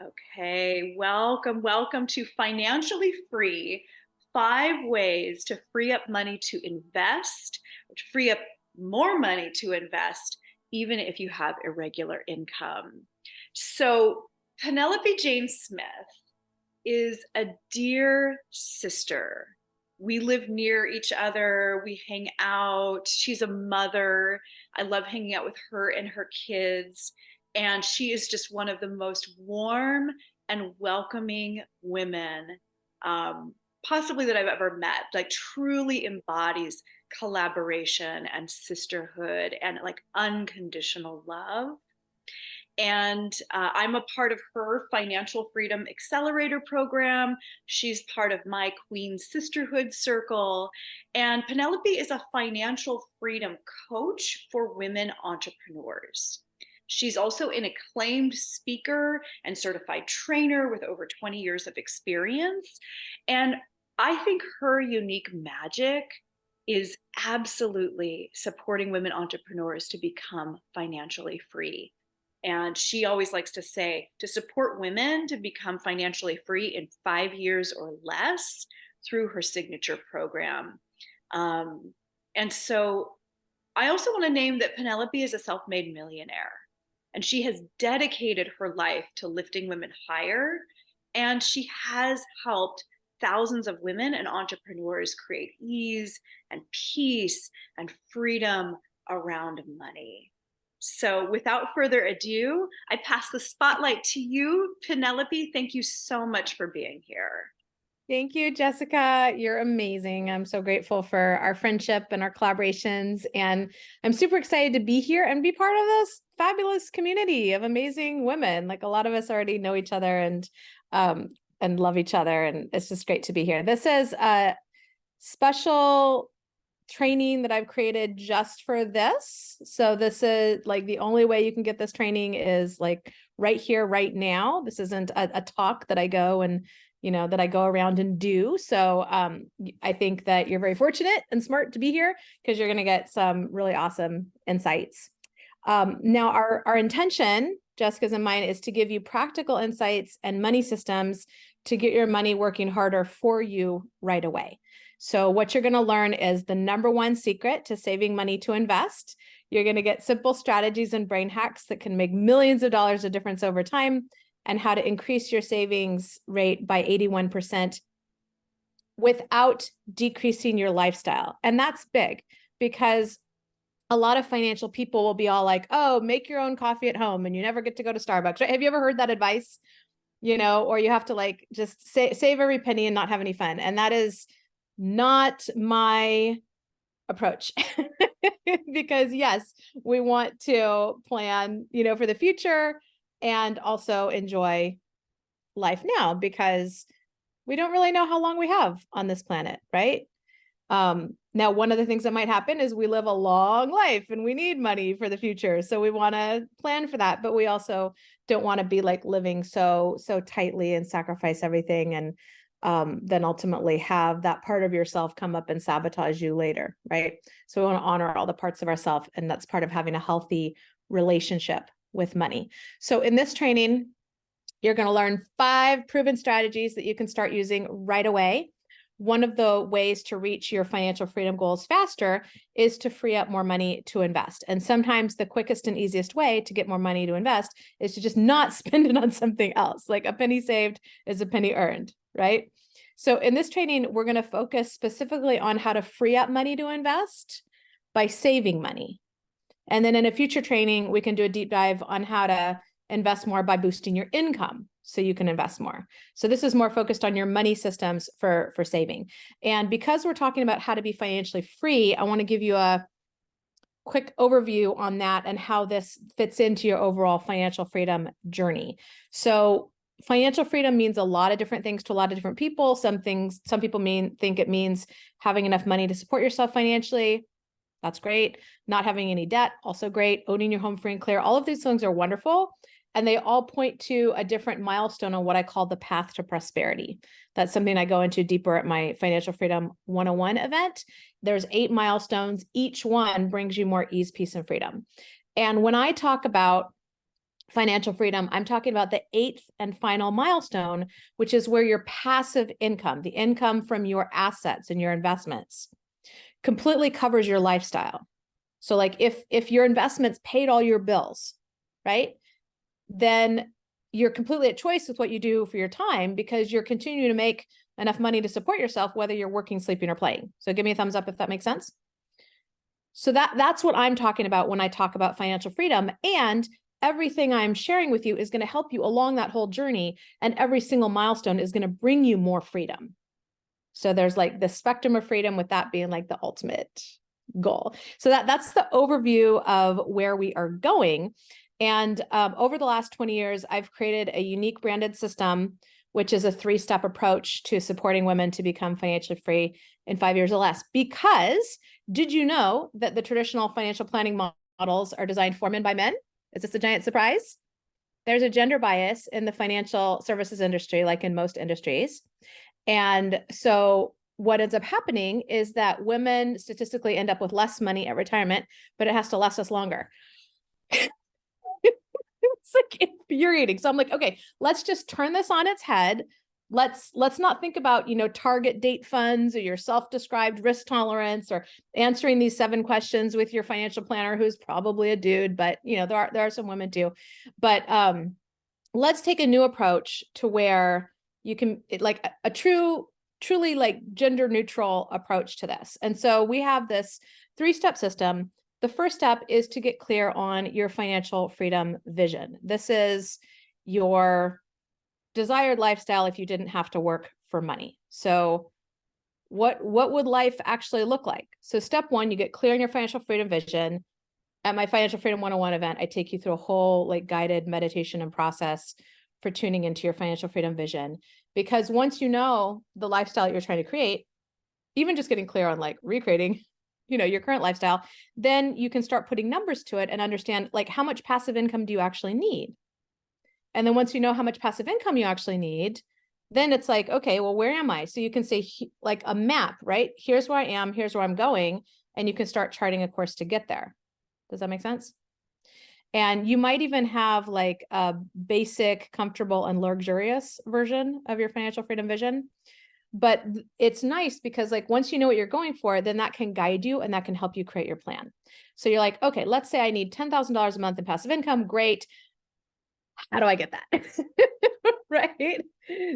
Okay, welcome to Financially Free, 5 ways to free up money to invest, or to free up more money to invest, even if you have irregular income. So, Penelope Jane Smith is a dear sister. We live near each other, we hang out. She's a mother. I love hanging out with her and her kids. And she is just one of the most warm and welcoming women, possibly that I've ever met. Like, truly embodies collaboration and sisterhood and like unconditional love. And I'm a part of her Financial Freedom Accelerator program. She's part of my Queen Sisterhood Circle. And Penelope is a financial freedom coach for women entrepreneurs. She's also an acclaimed speaker and certified trainer with over 20 years of experience. And I think her unique magic is absolutely supporting women entrepreneurs to become financially free. And she always likes to say to support women to become financially free in 5 years or less through her signature program. And so I also want to name that Penelope is a self made millionaire, and she has dedicated her life to lifting women higher. And she has helped thousands of women and entrepreneurs create ease and peace and freedom around money. So without further ado, I pass the spotlight to you, Penelope. Thank you so much for being here. Thank you, Jessica. You're amazing. I'm so grateful for our friendship and our collaborations. And I'm super excited to be here and be part of this fabulous community of amazing women. Like, a lot of us already know each other and love each other. And it's just great to be here. This is a special training that I've created just for this. So this is like the only way you can get this training is like right here, right now. This isn't a talk that I go and that I go around and do. So I think that you're very fortunate and smart to be here because you're going to get some really awesome insights. Now our intention, Jessica's and mine, is to give you practical insights and money systems to get your money working harder for you right away. So what you're going to learn is the number one secret to saving money to invest. You're going to get simple strategies and brain hacks that can make millions of dollars of difference over time, and how to increase your savings rate by 81% without decreasing your lifestyle. And that's big, because a lot of financial people will be all like, oh, make your own coffee at home and you never get to go to Starbucks. Right? Have you ever heard that advice? Or you have to like just save every penny and not have any fun. And that is not my approach. Because yes, we want to plan, for the future and also enjoy life now, because we don't really know how long we have on this planet, right? Now, one of the things that might happen is we live a long life and we need money for the future. So we want to plan for that, but we also don't want to be like living so tightly and sacrifice everything and then ultimately have that part of yourself come up and sabotage you later, right? So we want to honor all the parts of ourselves, and that's part of having a healthy relationship with money. So in this training, you're going to learn 5 proven strategies that you can start using right away. One of the ways to reach your financial freedom goals faster is to free up more money to invest. And sometimes the quickest and easiest way to get more money to invest is to just not spend it on something else. Like, a penny saved is a penny earned, right? So in this training, we're going to focus specifically on how to free up money to invest by saving money. And then in a future training, we can do a deep dive on how to invest more by boosting your income so you can invest more. So this is more focused on your money systems for saving. And because we're talking about how to be financially free, I want to give you a quick overview on that and how this fits into your overall financial freedom journey. So financial freedom means a lot of different things to a lot of different people. Some people think it means having enough money to support yourself financially. That's great. Not having any debt, also great. Owning your home free and clear. All of these things are wonderful. And they all point to a different milestone on what I call the path to prosperity. That's something I go into deeper at my Financial Freedom 101 event. There's 8 milestones. Each one brings you more ease, peace, and freedom. And when I talk about financial freedom, I'm talking about the 8th and final milestone, which is where your passive income, the income from your assets and your investments, completely covers your lifestyle. So like if your investments paid all your bills, right? Then you're completely at choice with what you do for your time, because you're continuing to make enough money to support yourself, whether you're working, sleeping, or playing. So give me a thumbs up if that makes sense. So that's what I'm talking about when I talk about financial freedom. And everything I'm sharing with you is going to help you along that whole journey. And every single milestone is going to bring you more freedom. So there's like the spectrum of freedom, with that being like the ultimate goal. So that's the overview of where we are going. And over the last 20 years, I've created a unique branded system, which is a 3-step approach to supporting women to become financially free in 5 years or less. Because did you know that the traditional financial planning models are designed for men by men? Is this a giant surprise? There's a gender bias in the financial services industry, like in most industries. And so what ends up happening is that women statistically end up with less money at retirement, but it has to last us longer. It's like infuriating. So I'm like, okay, let's just turn this on its head. Let's not think about, target date funds or your self-described risk tolerance, or answering these 7 questions with your financial planner, who's probably a dude, but there are some women too. But let's take a new approach to where you can like a truly like gender neutral approach to this. And so we have this 3-step system. The first step is to get clear on your financial freedom vision. This is your desired lifestyle if you didn't have to work for money. So what would life actually look like? So step 1, you get clear on your financial freedom vision. At my Financial Freedom 101 event, I take you through a whole like guided meditation and process for tuning into your financial freedom vision. Because once you know the lifestyle you're trying to create, even just getting clear on like recreating, your current lifestyle, then you can start putting numbers to it and understand like how much passive income do you actually need? And then once you know how much passive income you actually need, then it's like, okay, well, where am I? So you can say like a map, right? Here's where I am, here's where I'm going, and you can start charting a course to get there. Does that make sense? And you might even have like a basic, comfortable, and luxurious version of your financial freedom vision. But it's nice because like once you know what you're going for, then that can guide you and that can help you create your plan. So you're like, okay, let's say I need $10,000 a month in passive income. Great. How do I get that? Right?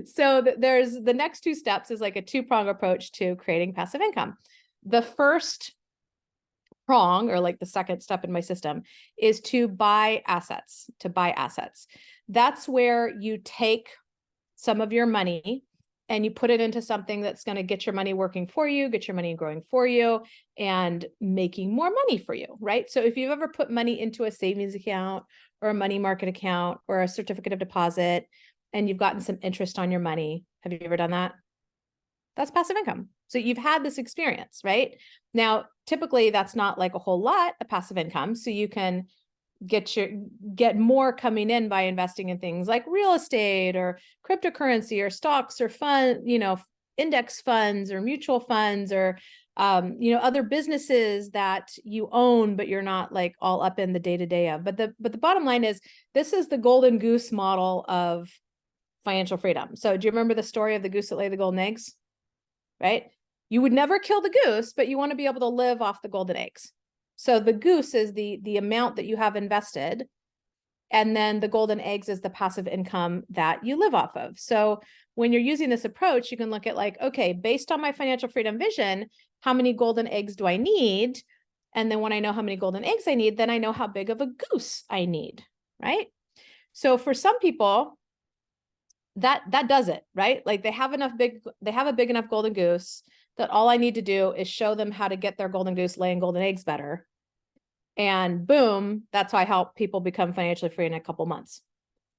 So there's the next 2 steps is like a 2-prong approach to creating passive income. The first prong, or like the second step in my system, is to buy assets, That's where you take some of your money and you put it into something that's going to get your money working for you, get your money growing for you, and making more money for you, right? So if you've ever put money into a savings account or a money market account or a certificate of deposit and you've gotten some interest on your money, have you ever done that? That's passive income. So you've had this experience, right? Now, typically that's not like a whole lot of passive income. So you can get more coming in by investing in things like real estate or cryptocurrency or stocks or index funds or mutual funds or other businesses that you own, but you're not like all up in the day-to-day of. But the bottom line is this is the golden goose model of financial freedom. So do you remember the story of the goose that laid the golden eggs? Right? You would never kill the goose, but you want to be able to live off the golden eggs. So the goose is the amount that you have invested. And then the golden eggs is the passive income that you live off of. So when you're using this approach, you can look at like, okay, based on my financial freedom vision, how many golden eggs do I need? And then when I know how many golden eggs I need, then I know how big of a goose I need, right? So for some people, that does it, right? Like they have a big enough golden goose that all I need to do is show them how to get their golden goose laying golden eggs better. And boom, that's how I help people become financially free in a couple months,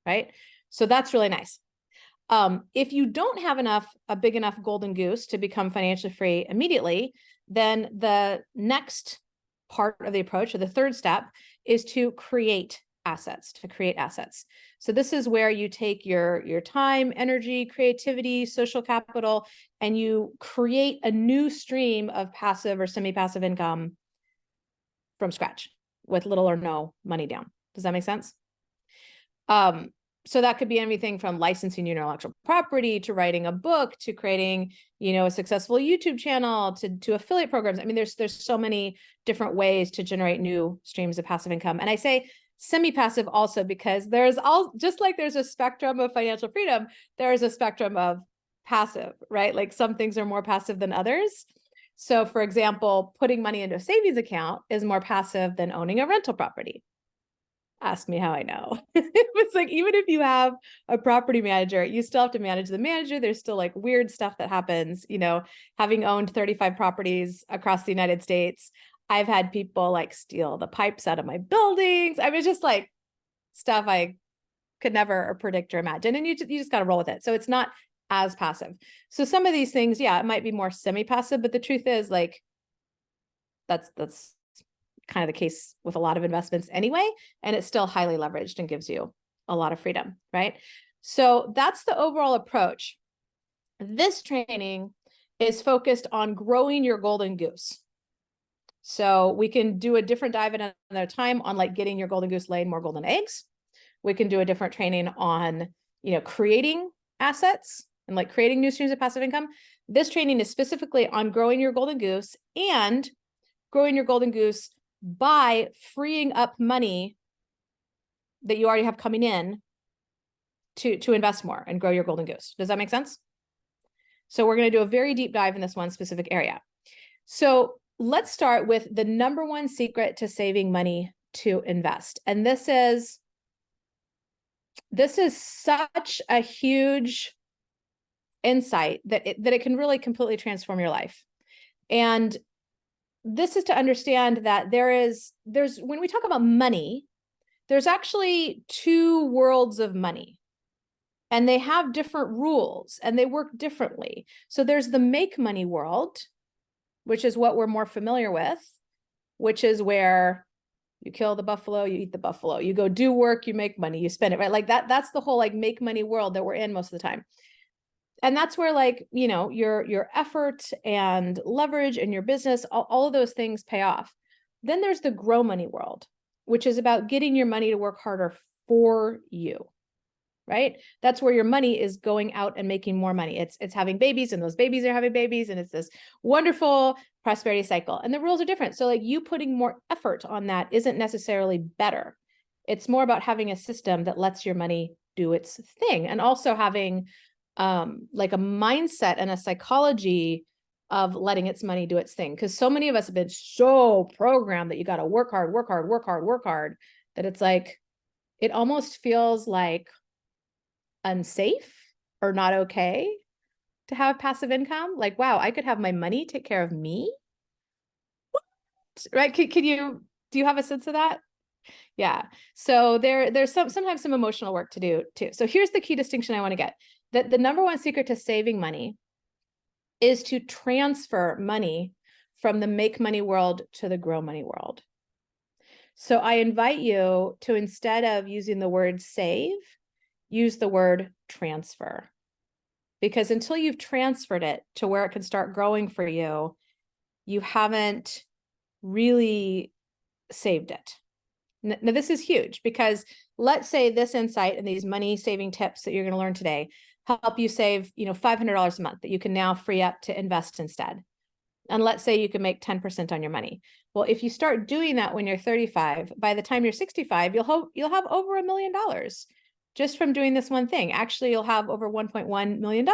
right? So that's really nice. If you don't have a big enough golden goose to become financially free immediately, then the next part of the approach, or the third step, is to create assets. So this is where you take your time, energy, creativity, social capital, and you create a new stream of passive or semi-passive income from scratch with little or no money down. Does that make sense? So that could be anything from licensing your intellectual property to writing a book to creating, a successful YouTube channel to affiliate programs. I mean, there's so many different ways to generate new streams of passive income. And I say semi-passive also because just like there's a spectrum of financial freedom, there is a spectrum of passive, right? Like some things are more passive than others. So for example, putting money into a savings account is more passive than owning a rental property. Ask me how I know. It's like, even if you have a property manager, you still have to manage the manager. There's still like weird stuff that happens, having owned 35 properties across the United States. I've had people like steal the pipes out of my buildings. I mean, just like stuff I could never predict or imagine. And you just got to roll with it. So it's not as passive. So some of these things, yeah, it might be more semi-passive, but the truth is like, that's kind of the case with a lot of investments anyway, and it's still highly leveraged and gives you a lot of freedom, right? So that's the overall approach. This training is focused on growing your golden goose. So we can do a different dive at another time on like getting your golden goose laying more golden eggs. We can do a different training on, creating assets and like creating new streams of passive income. This training is specifically on growing your golden goose and growing your golden goose by freeing up money that you already have coming in to invest more and grow your golden goose. Does that make sense? So we're going to do a very deep dive in this one specific area. So let's start with the number one secret to saving money to invest. And this is such a huge insight that it can really completely transform your life. And this is to understand that there's when we talk about money, there's actually two worlds of money, and they have different rules and they work differently. So there's the make money world, which is what we're more familiar with, which is where you kill the buffalo, you eat the buffalo, you go do work, you make money, you spend it, right? Like that's the whole like make money world that we're in most of the time. And that's where like, your effort and leverage in your business, all of those things pay off. Then there's the grow money world, which is about getting your money to work harder for you, right? That's where your money is going out and making more money. It's having babies, and those babies are having babies, and it's this wonderful prosperity cycle. And the rules are different. So like you putting more effort on that isn't necessarily better. It's more about having a system that lets your money do its thing, and also having like a mindset and a psychology of letting its money do its thing. Because so many of us have been so programmed that you got to work hard, that it's like, it almost feels like unsafe or not okay to have passive income. Like, wow, I could have my money take care of me. What? Right? Do you have a sense of that? Yeah. So there's sometimes some emotional work to do too. So here's the key distinction I want to get. That the number one secret to saving money is to transfer money from the make money world to the grow money world. So I invite you to, instead of using the word save, use the word transfer. Because until you've transferred it to where it can start growing for you, you haven't really saved it. Now, this is huge, because let's say this insight and these money saving tips that you're going to learn today help you save, $500 a month that you can now free up to invest instead. And let's say you can make 10% on your money. Well, if you start doing that when you're 35, by the time you're 65, you'll have over $1 million just from doing this one thing. Actually, you'll have over $1.1 million,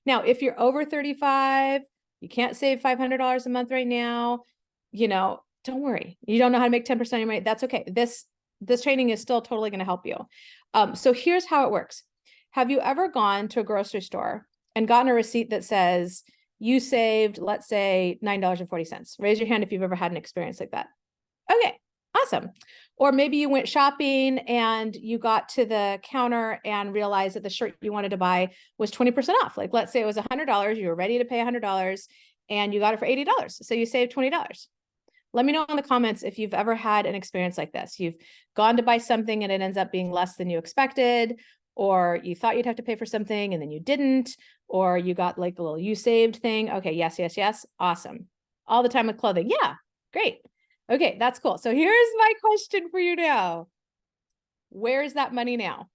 Now, if you're over 35, you can't save $500 a month right now, don't worry. You don't know how to make 10% of your money. That's okay. This training is still totally going to help you. So here's how it works. Have you ever gone to a grocery store and gotten a receipt that says you saved, let's say, $9.40? Raise your hand if you've ever had an experience like that. Okay, awesome. Or maybe you went shopping and you got to the counter and realized that the shirt you wanted to buy was 20% off. Like, let's say it was $100. You were ready to pay $100 and you got it for $80. So you saved $20. Let me know in the comments if you've ever had an experience like this. You've gone to buy something and it ends up being less than you expected, or you thought you'd have to pay for something and then you didn't, or you got like the little you saved thing. Okay, yes. Awesome. All the time with clothing. Yeah, great. Okay, that's cool. So here's my question for you now. Where is that money now?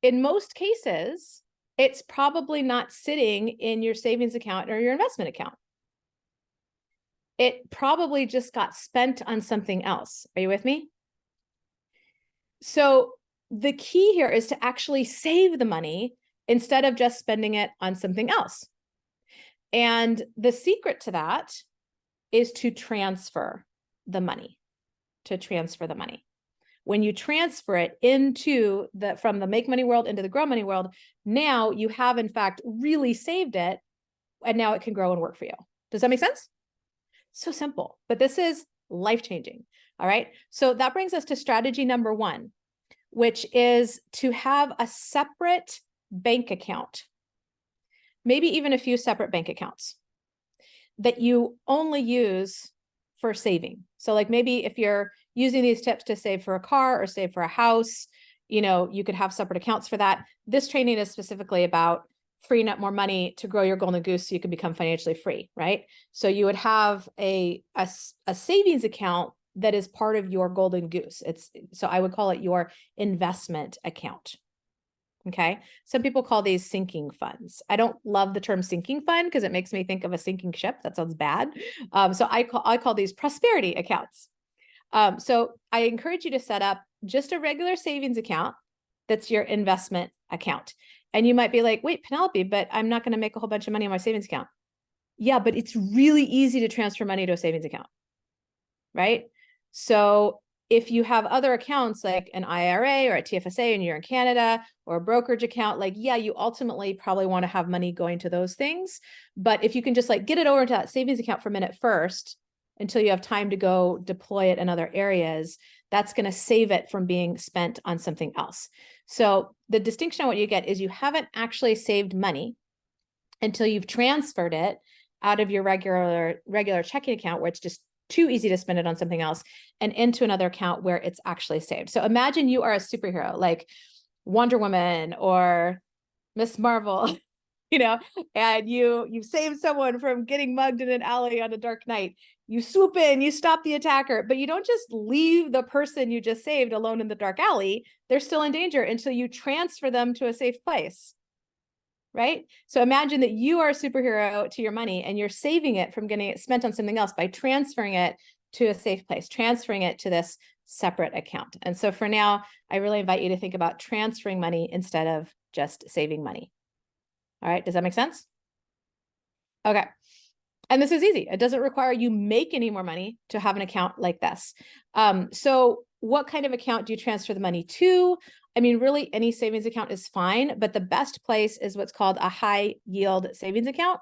In most cases, it's probably not sitting in your savings account or your investment account. It probably just got spent on something else. Are you with me? So the key here is to actually save the money instead of just spending it on something else. And the secret to that is to transfer the money, When you transfer it from the make money world into the grow money world, now you have in fact really saved it, and now it can grow and work for you. Does that make sense? So simple, but this is life-changing. All right. So that brings us to strategy number 1, which is to have a separate bank account, maybe even a few separate bank accounts that you only use for saving. So like maybe if you're using these tips to save for a car or save for a house, you could have separate accounts for that. This training is specifically about freeing up more money to grow your golden goose so you can become financially free, right? So you would have a savings account that is part of your golden goose. So I would call it your investment account. Okay. Some people call these sinking funds. I don't love the term sinking fund because it makes me think of a sinking ship. That sounds bad. So I call these prosperity accounts. So I encourage you to set up just a regular savings account that's your investment account. And you might be like, wait, Penelope, but I'm not going to make a whole bunch of money on my savings account. Yeah, but it's really easy to transfer money to a savings account, right? So if you have other accounts like an IRA or a TFSA and you're in Canada, or a brokerage account, like, yeah, you ultimately probably want to have money going to those things. But if you can just like get it over to that savings account for a minute first, until you have time to go deploy it in other areas, that's going to save it from being spent on something else. So the distinction I want you to get is you haven't actually saved money until you've transferred it out of your regular checking account, where it's just too easy to spend it on something else, and into another account where it's actually saved. So imagine you are a superhero like Wonder Woman or Miss Marvel, and you save someone from getting mugged in an alley on a dark night. You swoop in, you stop the attacker, but you don't just leave the person you just saved alone in the dark alley. They're still in danger until you transfer them to a safe place, right? So imagine that you are a superhero to your money and you're saving it from getting it spent on something else by transferring it to a safe place, transferring it to this separate account. And so for now, I really invite you to think about transferring money instead of just saving money. All right, does that make sense? Okay. And this is easy. It doesn't require you make any more money to have an account like this. So what kind of account do you transfer the money to? I mean, really any savings account is fine, but the best place is what's called a high yield savings account,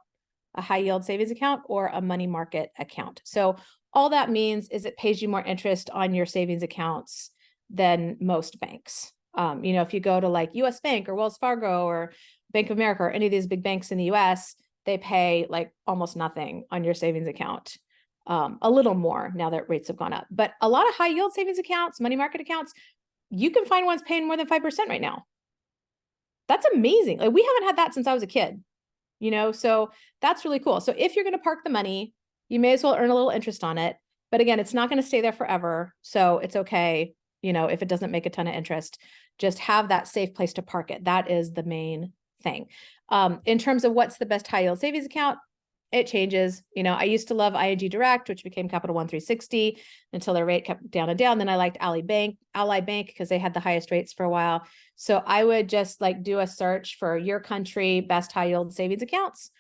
or a money market account. So all that means is it pays you more interest on your savings accounts than most banks. If you go to like US Bank or Wells Fargo or Bank of America or any of these big banks in the US, they pay like almost nothing on your savings account. A little more now that rates have gone up, but a lot of high yield savings accounts, money market accounts, you can find ones paying more than 5% right now. That's amazing. Like we haven't had that since I was a kid, so that's really cool. So if you're going to park the money, you may as well earn a little interest on it. But again, it's not going to stay there forever. So it's okay. If it doesn't make a ton of interest, just have that safe place to park it. That is the main thing. In terms of what's the best high yield savings account, it changes. I used to love ING Direct, which became Capital One 360 until their rate kept down and down. Then I liked Ally Bank because they had the highest rates for a while. So I would just like do a search for your country best high yield savings accounts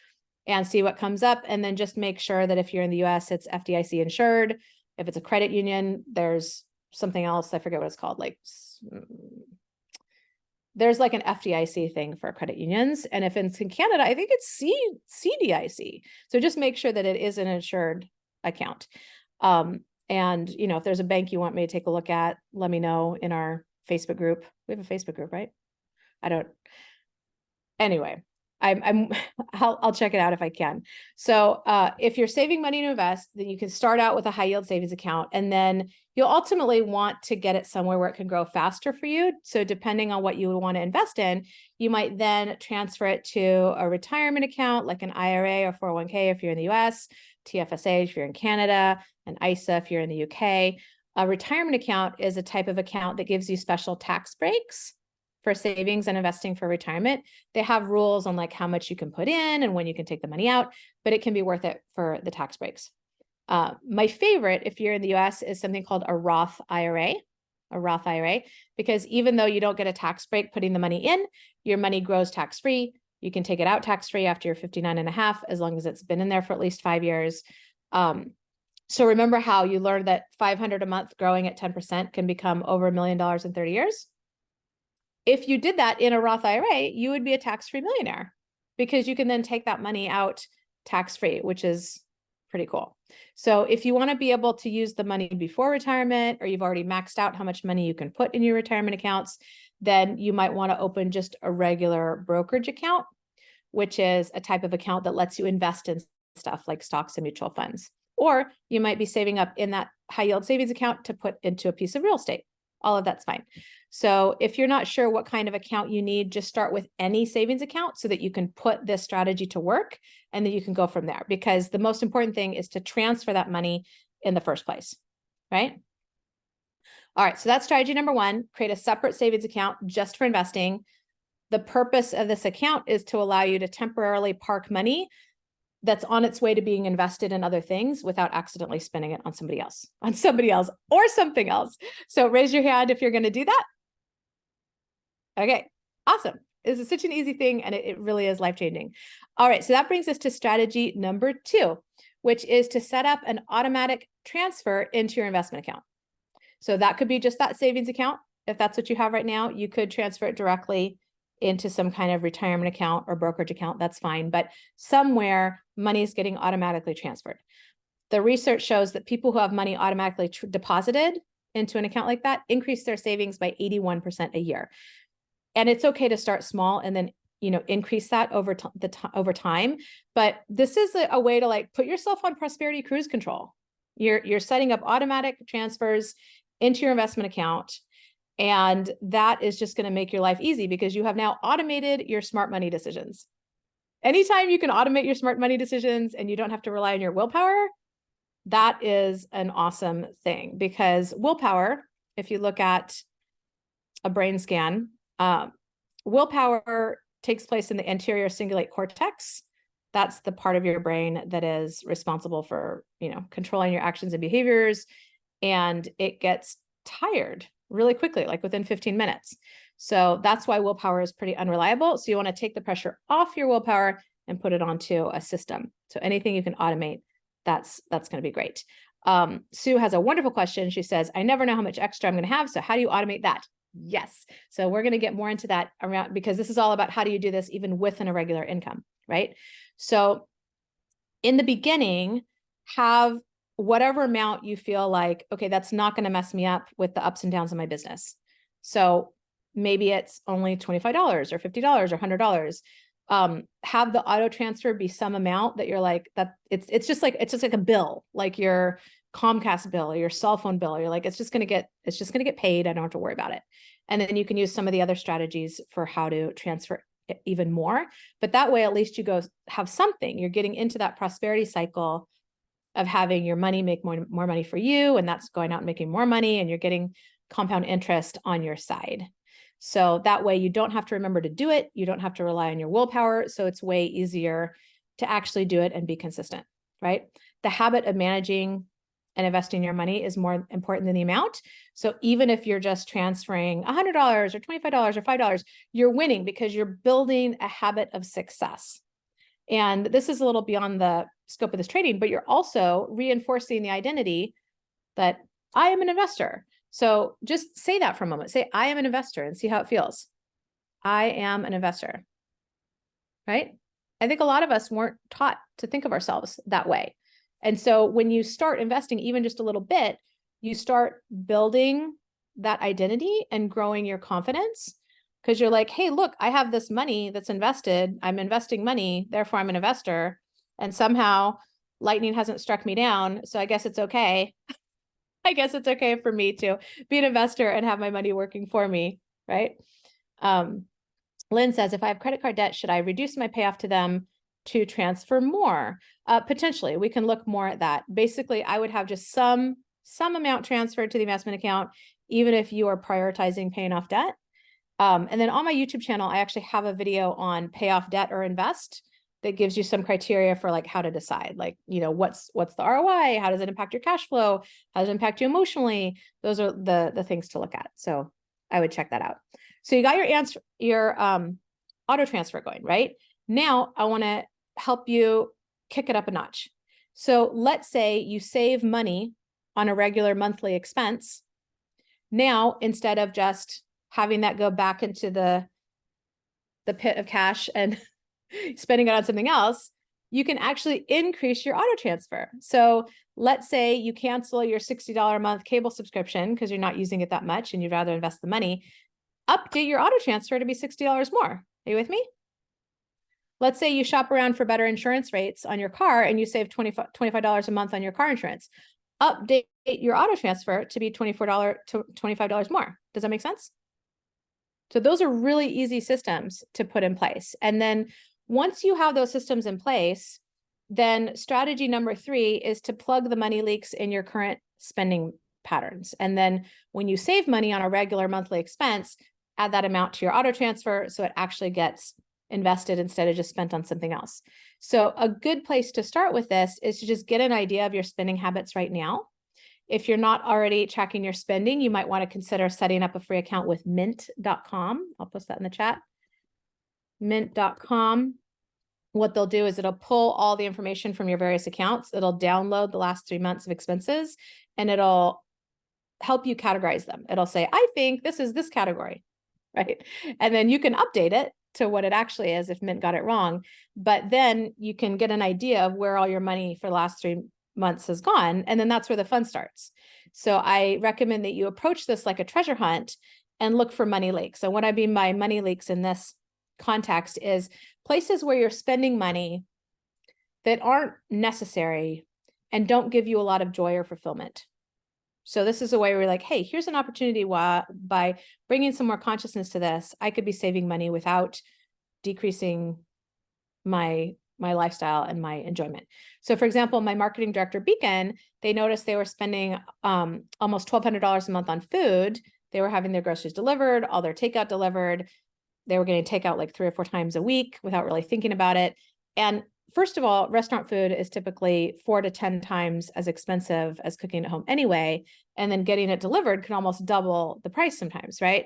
and see what comes up. And then just make sure that if you're in the US, it's FDIC insured. If it's a credit union, there's something else. I forget what it's called. There's like an FDIC thing for credit unions. And if it's in Canada, I think it's CDIC. So just make sure that it is an insured account. And, if there's a bank you want me to take a look at, let me know in our Facebook group. We have a Facebook group, right? Anyway, I'll check it out if I can. So if you're saving money to invest, then you can start out with a high yield savings account, and then you'll ultimately want to get it somewhere where it can grow faster for you. So depending on what you want to invest in, you might then transfer it to a retirement account like an IRA or 401k if you're in the US. TFSA if you're in Canada, and ISA if you're in the UK. A retirement account is a type of account that gives you special tax breaks for savings and investing for retirement. They have rules on like how much you can put in and when you can take the money out, but it can be worth it for the tax breaks. My favorite, if you're in the US, is something called a Roth IRA, because even though you don't get a tax break putting the money in, your money grows tax-free. You can take it out tax-free after you're 59 and a half, as long as it's been in there for at least 5 years. So remember how you learned that 500 a month growing at 10% can become over $1 million in 30 years? If you did that in a Roth IRA, you would be a tax-free millionaire because you can then take that money out tax-free, which is pretty cool. So if you want to be able to use the money before retirement, or you've already maxed out how much money you can put in your retirement accounts, then you might want to open just a regular brokerage account, which is a type of account that lets you invest in stuff like stocks and mutual funds. Or you might be saving up in that high yield savings account to put into a piece of real estate. All of that's fine. So if you're not sure what kind of account you need, just start with any savings account so that you can put this strategy to work, and then you can go from there, because the most important thing is to transfer that money in the first place, right? All right, so that's strategy number one, create a separate savings account just for investing. The purpose of this account is to allow you to temporarily park money that's on its way to being invested in other things without accidentally spending it on somebody else or something else. So raise your hand if you're going to do that. Okay, awesome. This is such an easy thing, and it really is life-changing. All right, so that brings us to strategy number two, which is to set up an automatic transfer into your investment account. So that could be just that savings account. If that's what you have right now, you could transfer it directly into some kind of retirement account or brokerage account. That's fine. But somewhere money is getting automatically transferred. The research shows that people who have money automatically deposited into an account like that increase their savings by 81% a year. And it's okay to start small and then, increase that over time. But this is a way to like put yourself on prosperity cruise control. You're setting up automatic transfers into your investment account. And that is just going to make your life easy because you have now automated your smart money decisions. Anytime you can automate your smart money decisions and you don't have to rely on your willpower, that is an awesome thing, because willpower, if you look at a brain scan, willpower takes place in the anterior cingulate cortex. That's the part of your brain that is responsible for, controlling your actions and behaviors. And it gets tired really quickly, like within 15 minutes. So that's why willpower is pretty unreliable. So you want to take the pressure off your willpower and put it onto a system. So anything you can automate, that's going to be great. Sue has a wonderful question. She says, I never know how much extra I'm going to have. So how do you automate that? Yes. So we're going to get more into that around, because this is all about how do you do this even with an irregular income, right? So in the beginning, have whatever amount you feel like, okay, that's not going to mess me up with the ups and downs of my business. So maybe it's only $25 or $50 or $100. Have the auto transfer be some amount that you're like, that it's just like a bill, like your Comcast bill or your cell phone bill. You're like, it's just going to get paid. I don't have to worry about it. And then you can use some of the other strategies for how to transfer even more. But that way, at least you go have something. You're getting into that prosperity cycle of having your money make more money for you. And that's going out and making more money, and you're getting compound interest on your side. So that way you don't have to remember to do it. You don't have to rely on your willpower. So it's way easier to actually do it and be consistent, right? The habit of managing and investing your money is more important than the amount. So even if you're just transferring $100 or $25 or $5, you're winning because you're building a habit of success. And this is a little beyond the scope of this trading, but you're also reinforcing the identity that I am an investor. So just say that for a moment. Say, I am an investor, and see how it feels. I am an investor, right? I think a lot of us weren't taught to think of ourselves that way. And so when you start investing even just a little bit, you start building that identity and growing your confidence, because you're like, hey, look, I have this money that's invested. I'm investing money, therefore I'm an investor. And somehow lightning hasn't struck me down. So I guess it's okay. I guess it's okay for me to be an investor and have my money working for me, right? Lynn says, if I have credit card debt, should I reduce my payoff to them to transfer more? Potentially, we can look more at that. Basically, I would have just some amount transferred to the investment account, even if you are prioritizing paying off debt. And then on my YouTube channel, I actually have a video on pay off debt or invest that gives you some criteria for like how to decide, like, what's the ROI? How does it impact your cash flow? How does it impact you emotionally? Those are the things to look at. So I would check that out. So you got your auto transfer going, right? Now I want to help you kick it up a notch. So let's say you save money on a regular monthly expense. Now, instead of just having that go back into the pit of cash and spending it on something else, you can actually increase your auto transfer. So let's say you cancel your $60 a month cable subscription because you're not using it that much and you'd rather invest the money. Update your auto transfer to be $60 more. Are you with me? Let's say you shop around for better insurance rates on your car and you save $25 a month on your car insurance. Update your auto transfer to be $24 to $25 more. Does that make sense? So those are really easy systems to put in place. And then once you have those systems in place, then strategy number 3 is to plug the money leaks in your current spending patterns. And then when you save money on a regular monthly expense, add that amount to your auto transfer so it actually gets invested instead of just spent on something else. So a good place to start with this is to just get an idea of your spending habits right now. If you're not already tracking your spending, you might want to consider setting up a free account with mint.com. I'll post that in the chat. Mint.com. What they'll do is it'll pull all the information from your various accounts. It'll download the last 3 months of expenses and it'll help you categorize them. It'll say, I think this is this category, right? And then you can update it to what it actually is if Mint got it wrong. But then you can get an idea of where all your money for the last 3 months has gone. And then that's where the fun starts. So I recommend that you approach this like a treasure hunt and look for money leaks. So what I mean by money leaks in this context is places where you're spending money that aren't necessary and don't give you a lot of joy or fulfillment. So this is a way where you're like, hey, here's an opportunity by bringing some more consciousness to this, I could be saving money without decreasing my lifestyle and my enjoyment. So for example, my marketing director, Beacon, they noticed they were spending almost $1,200 a month on food. They were having their groceries delivered, all their takeout delivered. They were getting takeout like 3 or 4 times a week without really thinking about it. And first of all, restaurant food is typically 4 to 10 times as expensive as cooking at home anyway. And then getting it delivered can almost double the price sometimes, right?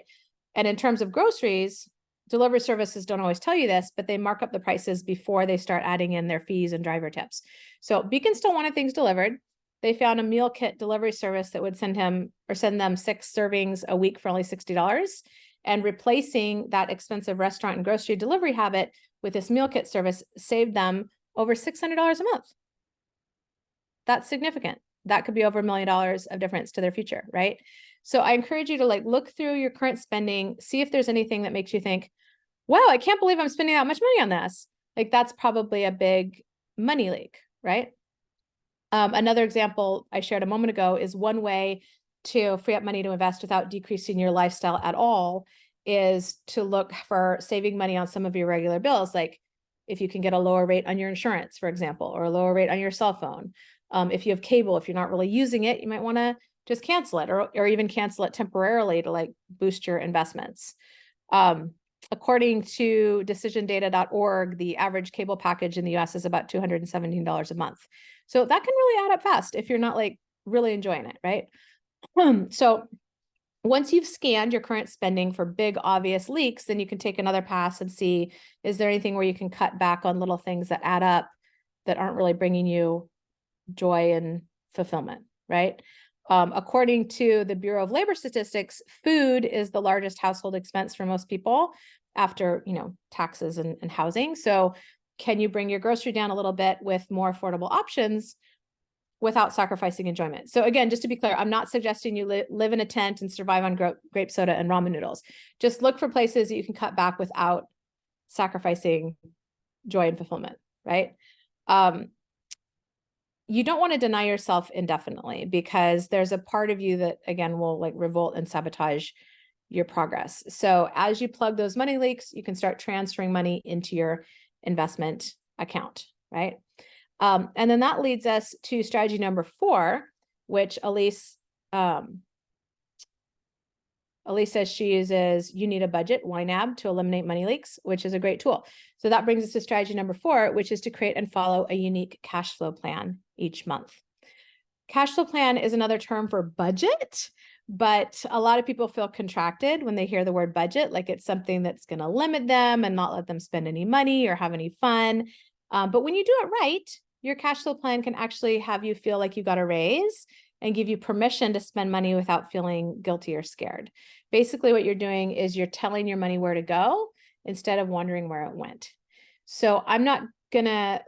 And in terms of groceries, delivery services don't always tell you this, but they mark up the prices before they start adding in their fees and driver tips. So Beacon still wanted things delivered. They found a meal kit delivery service that would send them 6 servings a week for only $60. And replacing that expensive restaurant and grocery delivery habit with this meal kit service saved them over $600 a month. That's significant. That could be over $1 million of difference to their future, right? So I encourage you to like look through your current spending, see if there's anything that makes you think, wow, I can't believe I'm spending that much money on this. Like that's probably a big money leak, right? Another example I shared a moment ago is one way to free up money to invest without decreasing your lifestyle at all is to look for saving money on some of your regular bills. Like if you can get a lower rate on your insurance, for example, or a lower rate on your cell phone. If you have cable, if you're not really using it, you might want to just cancel it or even cancel it temporarily to like boost your investments. According to decisiondata.org, the average cable package in the US is about $217 a month. So that can really add up fast if you're not like really enjoying it, right? So once you've scanned your current spending for big obvious leaks, then you can take another pass and see, is there anything where you can cut back on little things that add up that aren't really bringing you joy and fulfillment, right? According to the Bureau of Labor Statistics, food is the largest household expense for most people after, taxes and housing. So can you bring your grocery down a little bit with more affordable options without sacrificing enjoyment? So again, just to be clear, I'm not suggesting you live in a tent and survive on grape soda and ramen noodles. Just look for places that you can cut back without sacrificing joy and fulfillment, right? You don't want to deny yourself indefinitely because there's a part of you that, again, will like revolt and sabotage your progress. So as you plug those money leaks, you can start transferring money into your investment account, right? And then that leads us to strategy number 4, which Elise says she uses You Need a Budget, YNAB, to eliminate money leaks, which is a great tool. So that brings us to strategy number 4, which is to create and follow a unique cash flow plan each month. Cash flow plan is another term for budget, but a lot of people feel contracted when they hear the word budget, like it's something that's going to limit them and not let them spend any money or have any fun. But when you do it right, your cash flow plan can actually have you feel like you got a raise and give you permission to spend money without feeling guilty or scared. Basically, what you're doing is you're telling your money where to go instead of wondering where it went. So I'm not gonna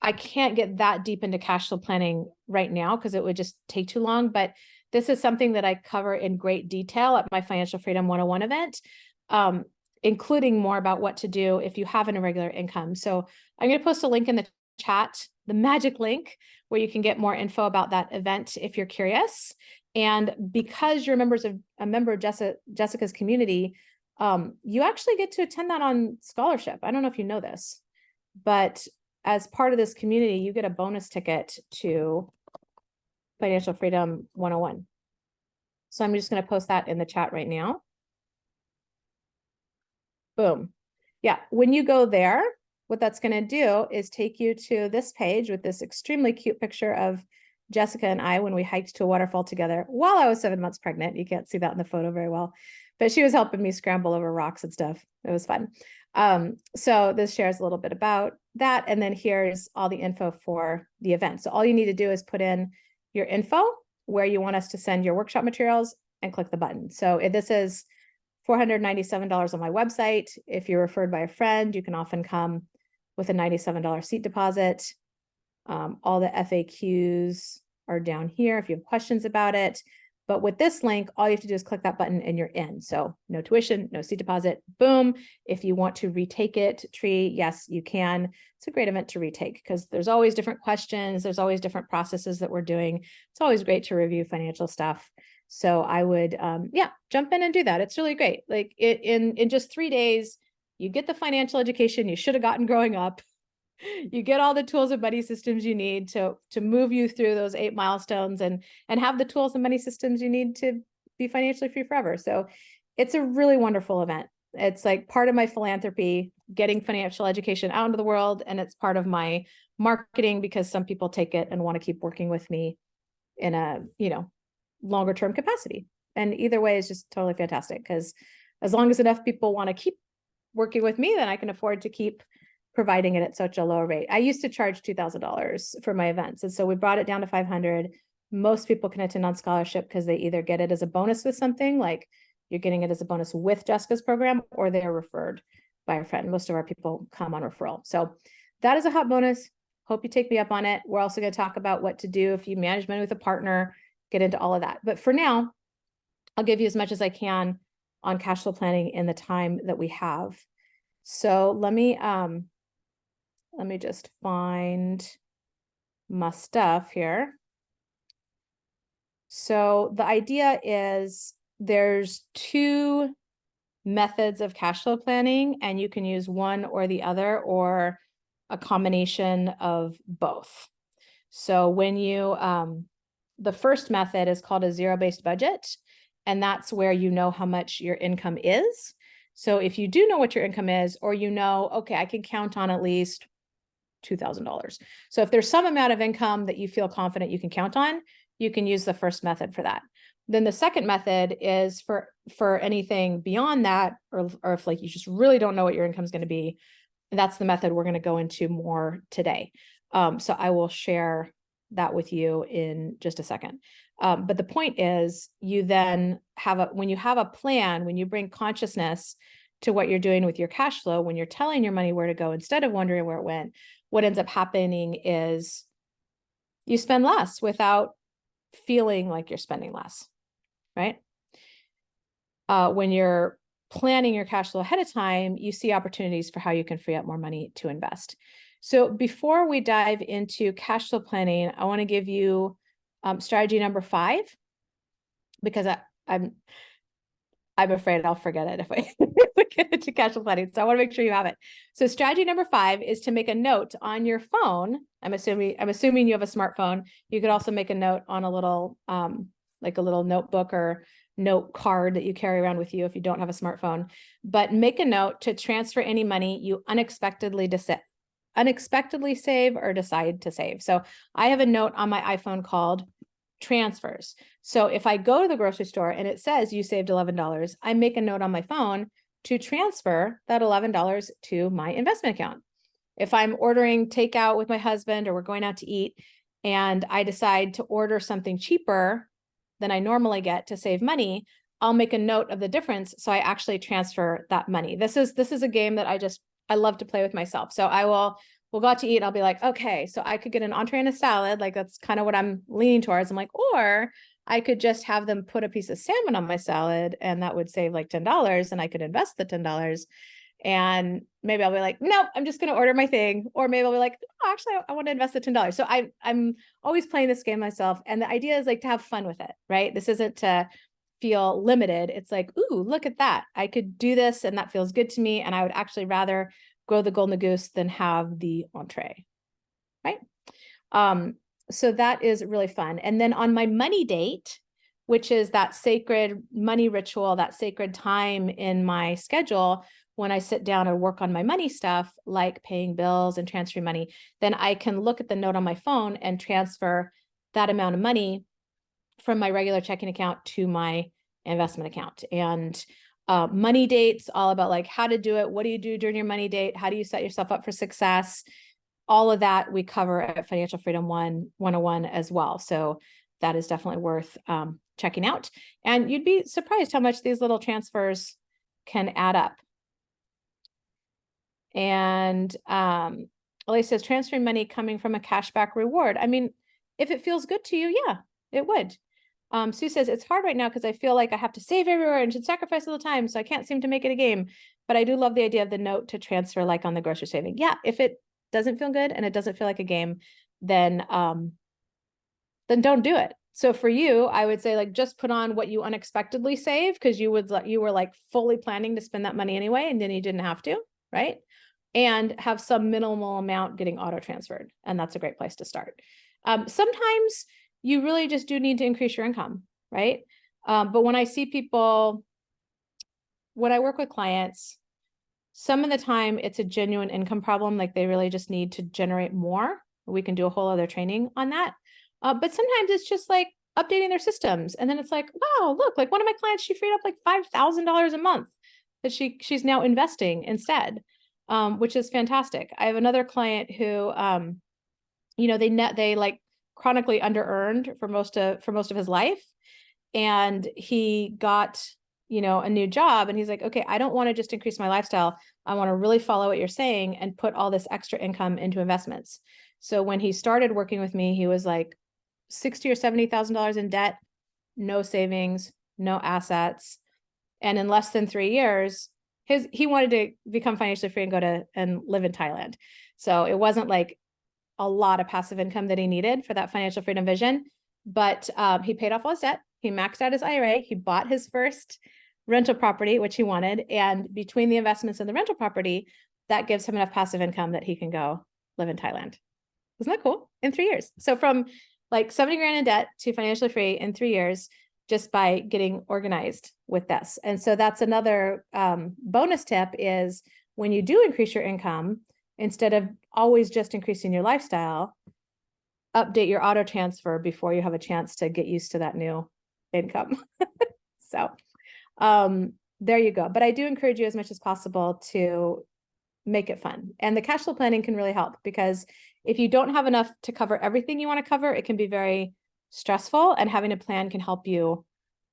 I can't get that deep into cash flow planning right now because it would just take too long, but this is something that I cover in great detail at my Financial Freedom 101 event, including more about what to do if you have an irregular income. So I'm going to post a link in the chat, the magic link, where you can get more info about that event if you're curious. And because you're a member of Jessica's community, you actually get to attend that on scholarship. I don't know if you know this, but as part of this community, you get a bonus ticket to Financial Freedom 101. So I'm just going to post that in the chat right now. Boom. Yeah, when you go there, what that's going to do is take you to this page with this extremely cute picture of Jessica and I when we hiked to a waterfall together while I was 7 months pregnant. You can't see that in the photo very well, but she was helping me scramble over rocks and stuff. It was fun. So this shares a little bit about that. And then here's all the info for the event. So all you need to do is put in your info, where you want us to send your workshop materials, and click the button. So this is $497 on my website. If you're referred by a friend, you can often come with a $97 seat deposit. All the FAQs are down here if you have questions about it. But with this link, all you have to do is click that button and you're in. So no tuition, no seat deposit, boom. If you want to retake it, Tree, yes, you can. It's a great event to retake because there's always different questions. There's always different processes that we're doing. It's always great to review financial stuff. So I would, jump in and do that. It's really great. Like in just 3 days, you get the financial education you should have gotten growing up. You get all the tools and money systems you need to move you through those 8 milestones and have the tools and money systems you need to be financially free forever. So it's a really wonderful event. It's like part of my philanthropy, getting financial education out into the world. And it's part of my marketing because some people take it and want to keep working with me in a, longer term capacity. And either way is just totally fantastic because as long as enough people want to keep working with me, then I can afford to keep providing it at such a low rate. I used to charge $2,000 for my events. And so we brought it down to $500. Most people can attend on scholarship because they either get it as a bonus with something, like you're getting it as a bonus with Jessica's program, or they're referred by a friend. Most of our people come on referral. So that is a hot bonus. Hope you take me up on it. We're also going to talk about what to do if you manage money with a partner, get into all of that. But for now, I'll give you as much as I can on cash flow planning in the time that we have. So let me just find my stuff here. So the idea is there's 2 methods of cash flow planning, and you can use one or the other or a combination of both. So when you, the first method is called a zero-based budget, and that's where you know how much your income is. So if you do know what your income is, or okay, I can count on at least $2,000. So if there's some amount of income that you feel confident you can count on, you can use the first method for that. Then the second method is for anything beyond that, or if like you just really don't know what your income is going to be. That's the method we're going to go into more today. So I will share that with you in just a second. But the point is, you then when you have a plan, when you bring consciousness to what you're doing with your cash flow, when you're telling your money where to go instead of wondering where it went, what ends up happening is you spend less without feeling like you're spending less, right? When you're planning your cash flow ahead of time, you see opportunities for how you can free up more money to invest. So before we dive into cash flow planning, I want to give you strategy number 5, because I I'm afraid I'll forget it if I get into cash flow planning. So I want to make sure you have it. So strategy number 5 is to make a note on your phone. I'm assuming you have a smartphone. You could also make a note on a little, like a little notebook or note card that you carry around with you if you don't have a smartphone. But make a note to transfer any money you unexpectedly save or decide to save. So I have a note on my iPhone called transfers. So if I go to the grocery store and it says you saved $11, I make a note on my phone to transfer that $11 to my investment account. If I'm ordering takeout with my husband or we're going out to eat and I decide to order something cheaper than I normally get to save money, I'll make a note of the difference so I actually transfer that money. This is a game that I love to play with myself. So we'll go out to eat. I'll be like, okay, so I could get an entree and a salad. Like that's kind of what I'm leaning towards. I'm like, or I could just have them put a piece of salmon on my salad and that would save like $10 and I could invest the $10. And maybe I'll be like, nope, I'm just going to order my thing. Or maybe I'll be like, oh, actually, I want to invest the $10. So I'm always playing this game myself. And the idea is like to have fun with it, right? This isn't to feel limited. It's like, ooh, look at that. I could do this and that feels good to me. And I would actually rather grow the golden goose than have the entree, right? So that is really fun. And then on my money date, which is that sacred money ritual, that sacred time in my schedule, when I sit down and work on my money stuff, like paying bills and transferring money, then I can look at the note on my phone and transfer that amount of money from my regular checking account to my investment account. And money dates, all about like how to do it. What do you do during your money date? How do you set yourself up for success? All of that we cover at Financial Freedom 101 as well. So that is definitely worth checking out. And you'd be surprised how much these little transfers can add up. And Elise says, transferring money coming from a cashback reward. I mean, if it feels good to you, yeah, it would. Sue says, it's hard right now because I feel like I have to save everywhere and should sacrifice all the time. So I can't seem to make it a game. But I do love the idea of the note to transfer like on the grocery saving. Yeah, if it doesn't feel good and it doesn't feel like a game, then don't do it. So for you, I would say like just put on what you unexpectedly save because you were like fully planning to spend that money anyway, and then you didn't have to, right? And have some minimal amount getting auto transferred. And that's a great place to start. Sometimes you really just do need to increase your income, right? But when I see people, when I work with clients, some of the time it's a genuine income problem. Like they really just need to generate more. We can do a whole other training on that. But sometimes it's just like updating their systems. And then it's like, wow, look, like one of my clients, she freed up like $5,000 a month that she's now investing instead, which is fantastic. I have another client who, they like chronically under-earned for most of his life. And he got, a new job and he's like, okay, I don't want to just increase my lifestyle. I want to really follow what you're saying and put all this extra income into investments. So when he started working with me, he was like $60,000 or $70,000 in debt, no savings, no assets. And in less than 3 years, he wanted to become financially free and go and live in Thailand. So it wasn't like a lot of passive income that he needed for that financial freedom vision, but he paid off all his debt. He maxed out his IRA. He bought his first rental property, which he wanted. And between the investments and the rental property, that gives him enough passive income that he can go live in Thailand. Isn't that cool? In 3 years. So from like 70 grand in debt to financially free in 3 years, just by getting organized with this. And so that's another bonus tip is when you do increase your income, instead of always just increasing your lifestyle, update your auto transfer before you have a chance to get used to that new income. So there you go. But I do encourage you as much as possible to make it fun. And the cash flow planning can really help because if you don't have enough to cover everything you want to cover, it can be very stressful, and having a plan can help you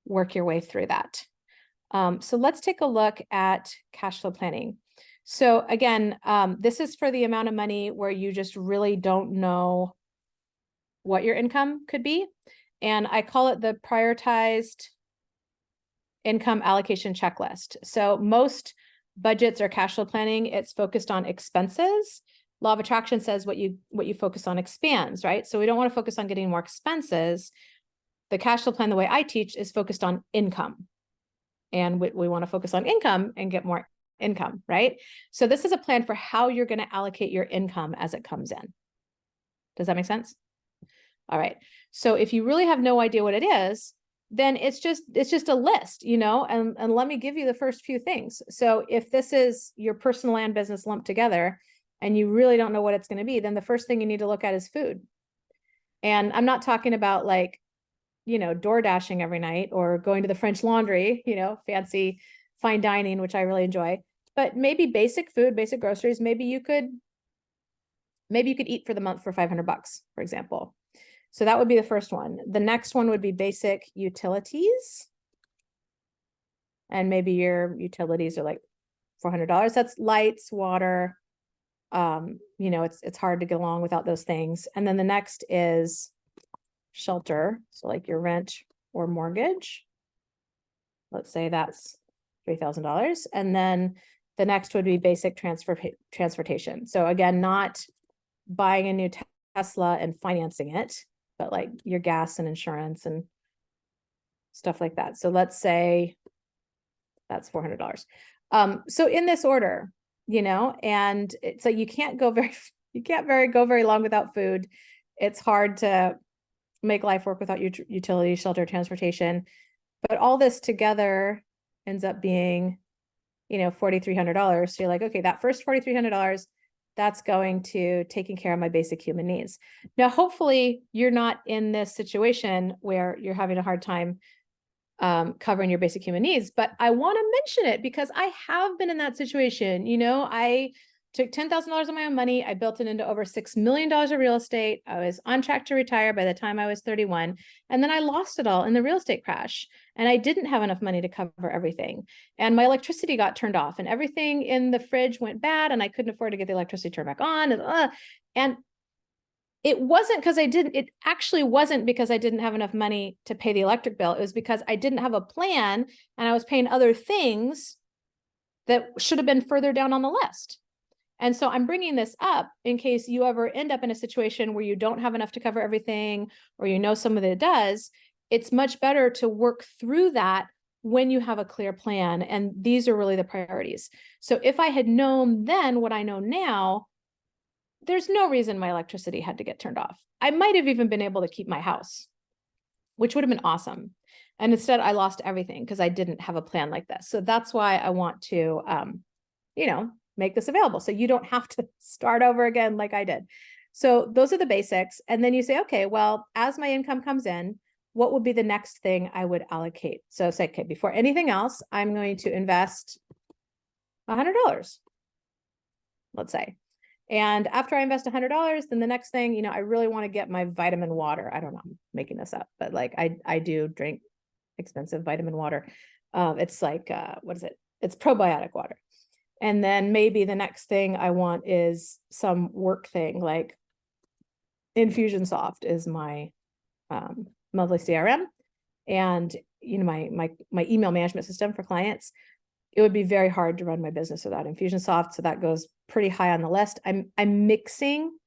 work your way through that. So let's take a look at cash flow planning. So again, this is for the amount of money where you just really don't know what your income could be. And I call it the prioritized income allocation checklist. So most budgets or cash flow planning, it's focused on expenses. Law of attraction says what you focus on expands, right? So we don't want to focus on getting more expenses. The cash flow plan, the way I teach, is focused on income. And we want to focus on income and get more income, right? So this is a plan for how you're going to allocate your income as it comes in. Does that make sense? All right. So if you really have no idea what it is, then it's just a list, and let me give you the first few things. So if this is your personal and business lumped together and you really don't know what it's going to be, then the first thing you need to look at is food. And I'm not talking about like, door dashing every night or going to the French Laundry, fancy fine dining, which I really enjoy, but maybe basic food, basic groceries. Maybe you could eat for the month for $500, for example. So that would be the first one. The next one would be basic utilities. And maybe your utilities are like $400. That's lights, water. It's hard to get along without those things. And then the next is shelter. So like your rent or mortgage. Let's say that's $3,000. And then the next would be basic transportation. So again, not buying a new Tesla and financing it, but like your gas and insurance and stuff like that. So let's say that's $400. So in this order, and so you can't go very long without food. It's hard to make life work without utility, shelter, transportation, but all this together ends up being, $4,300. So you're like, okay, that first $4,300, that's going to taking care of my basic human needs. Now, hopefully you're not in this situation where you're having a hard time covering your basic human needs, but I want to mention it because I have been in that situation. I took $10,000 of my own money. I built it into over $6 million of real estate. I was on track to retire by the time I was 31. And then I lost it all in the real estate crash. And I didn't have enough money to cover everything. And my electricity got turned off and everything in the fridge went bad. And I couldn't afford to get the electricity turned back on. And it actually wasn't because I didn't have enough money to pay the electric bill. It was because I didn't have a plan and I was paying other things that should have been further down on the list. And so I'm bringing this up in case you ever end up in a situation where you don't have enough to cover everything, or somebody that does. It's much better to work through that when you have a clear plan. And these are really the priorities. So if I had known then what I know now, there's no reason my electricity had to get turned off. I might have even been able to keep my house, which would have been awesome. And instead I lost everything because I didn't have a plan like this. So that's why I want to, make this available. So you don't have to start over again like I did. So those are the basics. And then you say, okay, well, as my income comes in, what would be the next thing I would allocate? So say, okay, before anything else, I'm going to invest $100, let's say. And after I invest $100, then the next thing, I really want to get my vitamin water. I don't know, I'm making this up, but like I do drink expensive vitamin water. It's like, what is it? It's probiotic water. And then maybe the next thing I want is some work thing, like Infusionsoft is my monthly CRM and my email management system for clients. It would be very hard to run my business without Infusionsoft. So that goes pretty high on the list. I'm mixing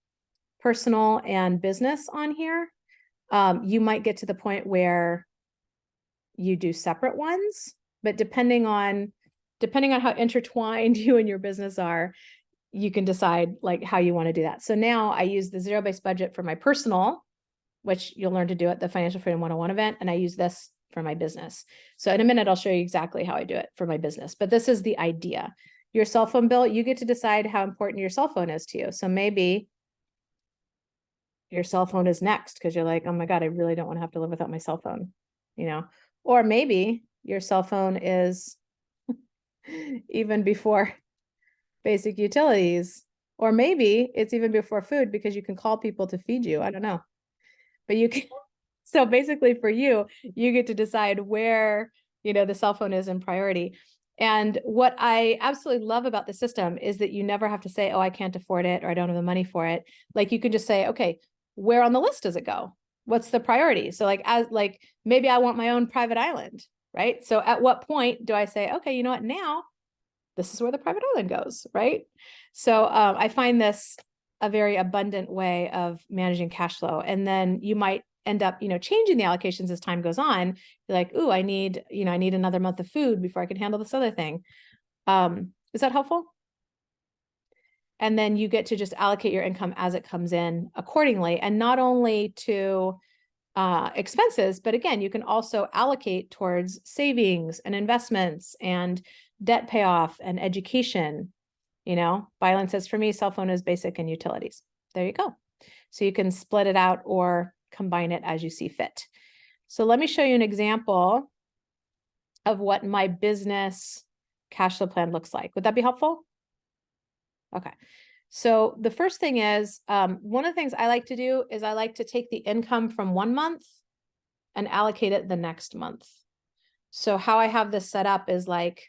personal and business on here. You might get to the point where you do separate ones, but depending on how intertwined you and your business are, you can decide like how you want to do that. So now I use the zero-based budget for my personal, which you'll learn to do at the Financial Freedom 101 event. And I use this for my business. So in a minute, I'll show you exactly how I do it for my business, but this is the idea. Your cell phone bill, you get to decide how important your cell phone is to you. So maybe your cell phone is next because you're like, oh my God, I really don't want to have to live without my cell phone, or maybe your cell phone is even before basic utilities, or maybe it's even before food because you can call people to feed you. I don't know, but you can. So basically for you get to decide where, the cell phone is in priority. And what I absolutely love about the system is that you never have to say, oh, I can't afford it, or I don't have the money for it. Like you can just say, okay, where on the list does it go? What's the priority? So maybe I want my own private island, right? So at what point do I say, okay, you know what, now this is where the private island goes, right? So I find this a very abundant way of managing cash flow. And then you might end up, changing the allocations as time goes on. You're like, ooh, I need another month of food before I can handle this other thing. Is that helpful? And then you get to just allocate your income as it comes in accordingly, and not only to expenses, but again, you can also allocate towards savings and investments and debt payoff and education. Byron says, for me, cell phone is basic and utilities. There you go. So you can split it out or combine it as you see fit. So let me show you an example of what my business cash flow plan looks like. Would that be helpful? Okay. So the first thing is, one of the things I like to do is I like to take the income from one month and allocate it the next month. So how I have this set up is like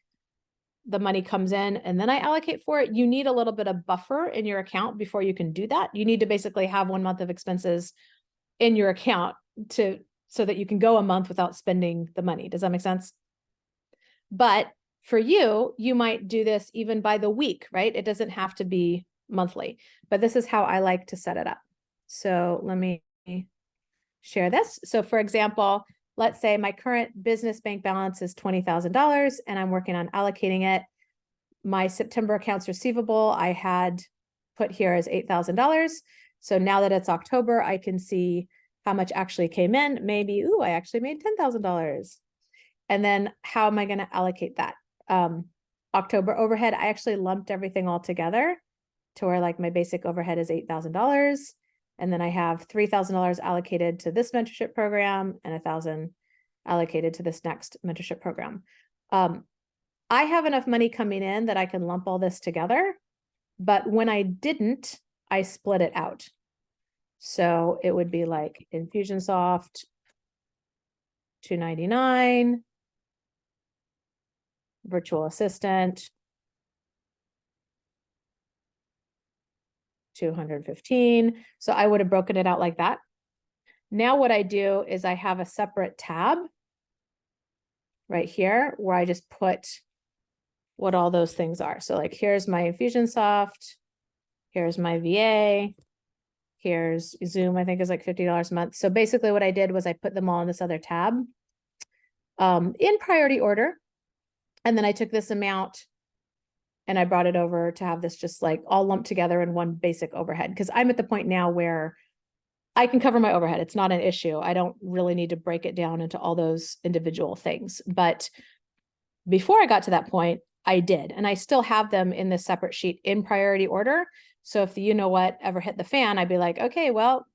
the money comes in and then I allocate for it. You need a little bit of buffer in your account before you can do that. You need to basically have 1 month of expenses in your account so that you can go a month without spending the money. Does that make sense? But for you, you might do this even by the week, right? It doesn't have to be monthly, but this is how I like to set it up. So let me share this. So for example, let's say my current business bank balance is $20,000 and I'm working on allocating it. My September accounts receivable I had put here as $8,000. So now that it's October, I can see how much actually came in. Maybe, ooh, I actually made $10,000. And then how am I going to allocate that? October overhead, I actually lumped everything all together to where like my basic overhead is $8,000. And then I have $3,000 allocated to this mentorship program and $1,000 allocated to this next mentorship program. I have enough money coming in that I can lump all this together, but when I didn't, I split it out. So it would be like Infusionsoft, $299, virtual assistant, $215. So I would have broken it out like that. Now what I do is I have a separate tab right here where I just put what all those things are. So like, here's my Infusionsoft, here's my VA, here's Zoom, I think is like $50 a month. So basically what I did was I put them all in this other tab in priority order. And then I took this amount and I brought it over to have this just like all lumped together in one basic overhead. Because I'm at the point now where I can cover my overhead. It's not an issue. I don't really need to break it down into all those individual things. But before I got to that point, I did. And I still have them in this separate sheet in priority order. So if the what ever hit the fan, I'd be like, okay, well,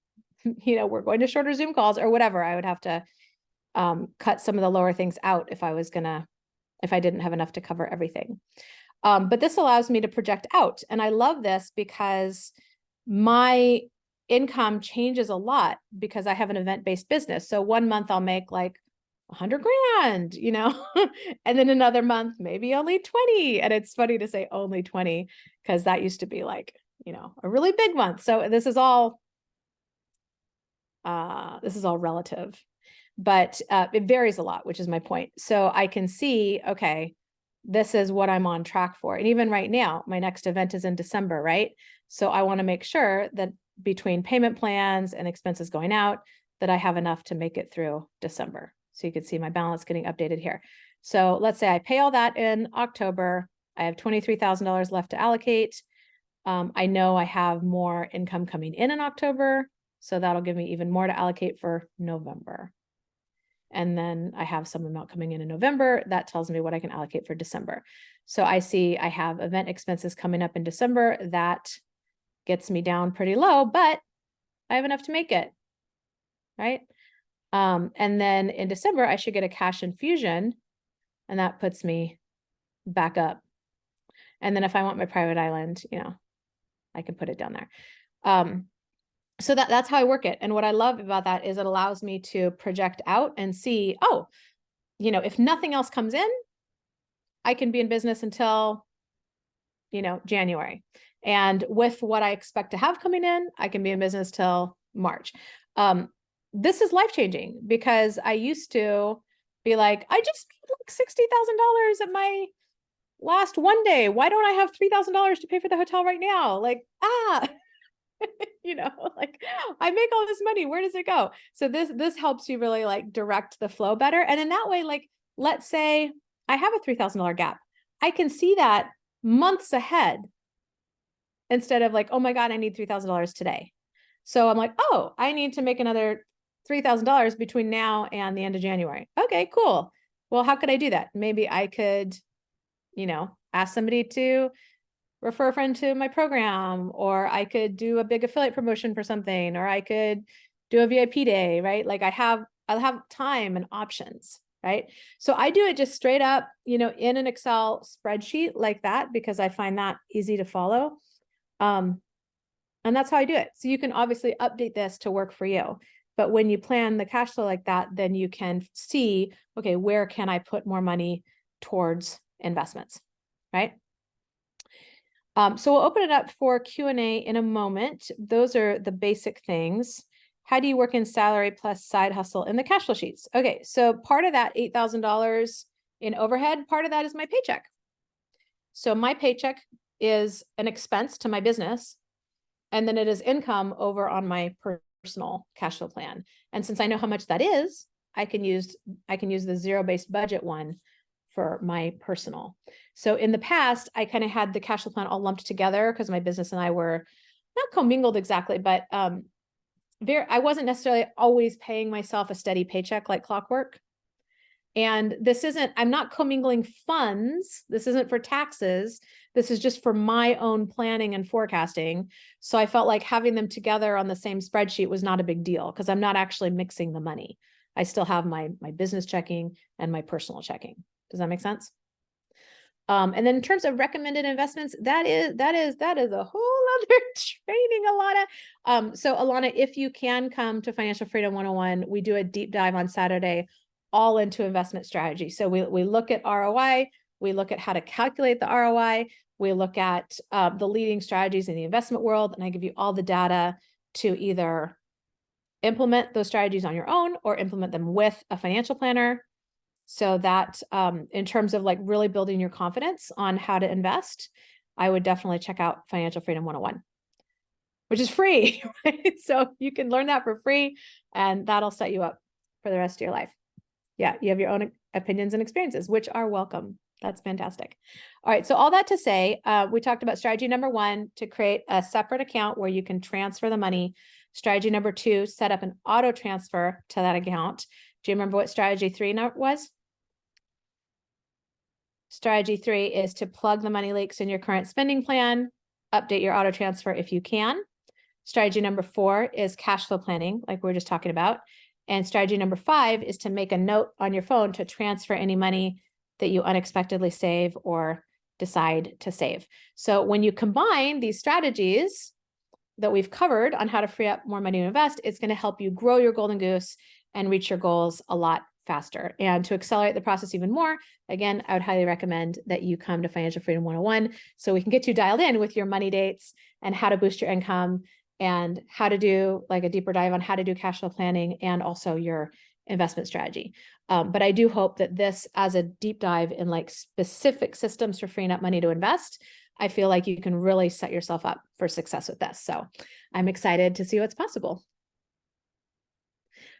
we're going to shorter Zoom calls or whatever. I would have to cut some of the lower things out if I didn't have enough to cover everything. But this allows me to project out. And I love this because my income changes a lot because I have an event-based business. So 1 month I'll make like 100 grand, and then another month, maybe only 20. And it's funny to say only 20 because that used to be like, a really big month. So this is all relative, but it varies a lot, which is my point. So I can see, okay, this is what I'm on track for. And even right now, my next event is in December, right? So I want to make sure that between payment plans and expenses going out, that I have enough to make it through December. So you can see my balance getting updated here. So let's say I pay all that in October. I have $23,000 left to allocate. I know I have more income coming in October. So that'll give me even more to allocate for November. And then I have some amount coming in November. That tells me what I can allocate for December. So I see I have event expenses coming up in December. That gets me down pretty low, but I have enough to make it, right? And then in December, I should get a cash infusion, and that puts me back up. And then if I want my private island, I can put it down there. So that's how I work it. And what I love about that is it allows me to project out and see, oh, if nothing else comes in, I can be in business until, January. And with what I expect to have coming in, I can be in business till March. This is life-changing because I used to be like, I just made like $60,000 at my last one day. Why don't I have $3,000 to pay for the hotel right now? Like, Like I make all this money, where does it go? So this helps you really like direct the flow better. And in that way, like, let's say I have a $3,000 gap. I can see that months ahead instead of like, oh my God, I need $3,000 today. So I'm like, oh, I need to make another $3,000 between now and the end of January. Okay, cool. Well, how could I do that? Maybe I could, ask somebody to refer a friend to my program, or I could do a big affiliate promotion for something, or I could do a VIP day, right? Like I'll have time and options, right? So I do it just straight up, in an Excel spreadsheet like that, because I find that easy to follow. And that's how I do it. So you can obviously update this to work for you. But when you plan the cash flow like that, then you can see, okay, where can I put more money towards investments, right? So we'll open it up for Q&A in a moment. Those are the basic things. How do you work in salary plus side hustle in the cash flow sheets? Okay, so part of that $8,000 in overhead, part of that is my paycheck. So my paycheck is an expense to my business, and then it is income over on my personal cash flow plan. And since I know how much that is, I can use the zero-based budget one for my personal. So in the past, I kind of had the cash flow plan all lumped together because my business and I were not commingled exactly, but I wasn't necessarily always paying myself a steady paycheck like clockwork. And I'm not commingling funds. This isn't for taxes. This is just for my own planning and forecasting. So I felt like having them together on the same spreadsheet was not a big deal because I'm not actually mixing the money. I still have my business checking and my personal checking. Does that make sense? And then in terms of recommended investments, that is a whole other training, Alana. So Alana, if you can come to Financial Freedom 101, we do a deep dive on Saturday, all into investment strategy. So we look at ROI, we look at how to calculate the ROI, we look at the leading strategies in the investment world, and I give you all the data to either implement those strategies on your own or implement them with a financial planner. So that in terms of like really building your confidence on how to invest, I would definitely check out Financial Freedom 101, which is free, right? So you can learn that for free, and that'll set you up for the rest of your life. Yeah, you have your own opinions and experiences, which are welcome. That's fantastic. All right, so all that to say, we talked about strategy number 1, to create a separate account where you can transfer the money. Strategy number 2, set up an auto transfer to that account. Do you remember what strategy 3 was? Strategy 3 is to plug the money leaks in your current spending plan, update your auto transfer if you can. Strategy number 4 is cash flow planning, like we were just talking about. And strategy number 5 is to make a note on your phone to transfer any money that you unexpectedly save or decide to save. So when you combine these strategies that we've covered on how to free up more money to invest, it's going to help you grow your golden goose and reach your goals a lot faster. And to accelerate the process even more, again, I would highly recommend that you come to Financial Freedom 101 so we can get you dialed in with your money dates and how to boost your income and how to do like a deeper dive on how to do cash flow planning and also your investment strategy. But I do hope that this, as a deep dive in like specific systems for freeing up money to invest, I feel like you can really set yourself up for success with this. So I'm excited to see what's possible.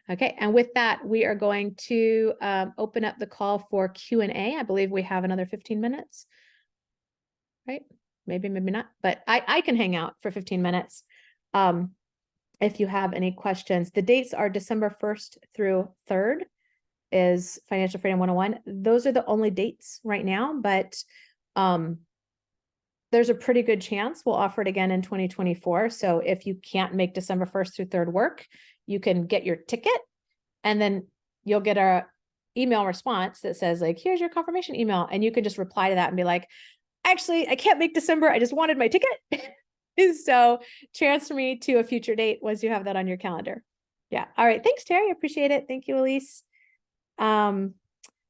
Okay, and with that, we are going to open up the call for Q&A. I believe we have another 15 minutes, right? Maybe, maybe not, but I can hang out for 15 minutes if you have any questions. The dates are December 1st through 3rd is Financial Freedom 101. Those are the only dates right now, but there's a pretty good chance we'll offer it again in 2024. So if you can't make December 1st through 3rd work, you can get your ticket and then you'll get a email response that says like, here's your confirmation email. And you can just reply to that and be like, actually, I can't make December. I just wanted my ticket. So transfer me to a future date once you have that on your calendar. Yeah. All right. Thanks, Terry. I appreciate it. Thank you, Elise.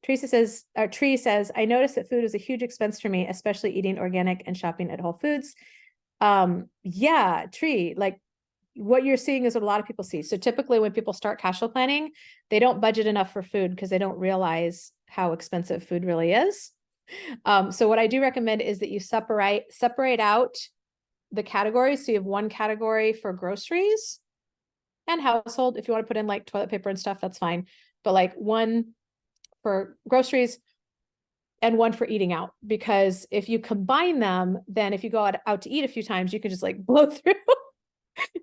Tree says, I noticed that food is a huge expense for me, especially eating organic and shopping at Whole Foods. Yeah, Tree, like what you're seeing is what a lot of people see. So typically when people start cash flow planning, they don't budget enough for food because they don't realize how expensive food really is. So what I do recommend is that you separate out the categories. So you have one category for groceries and household. If you want to put in like toilet paper and stuff, that's fine. But like one for groceries and one for eating out, because if you combine them, then if you go out to eat a few times, you can just like blow through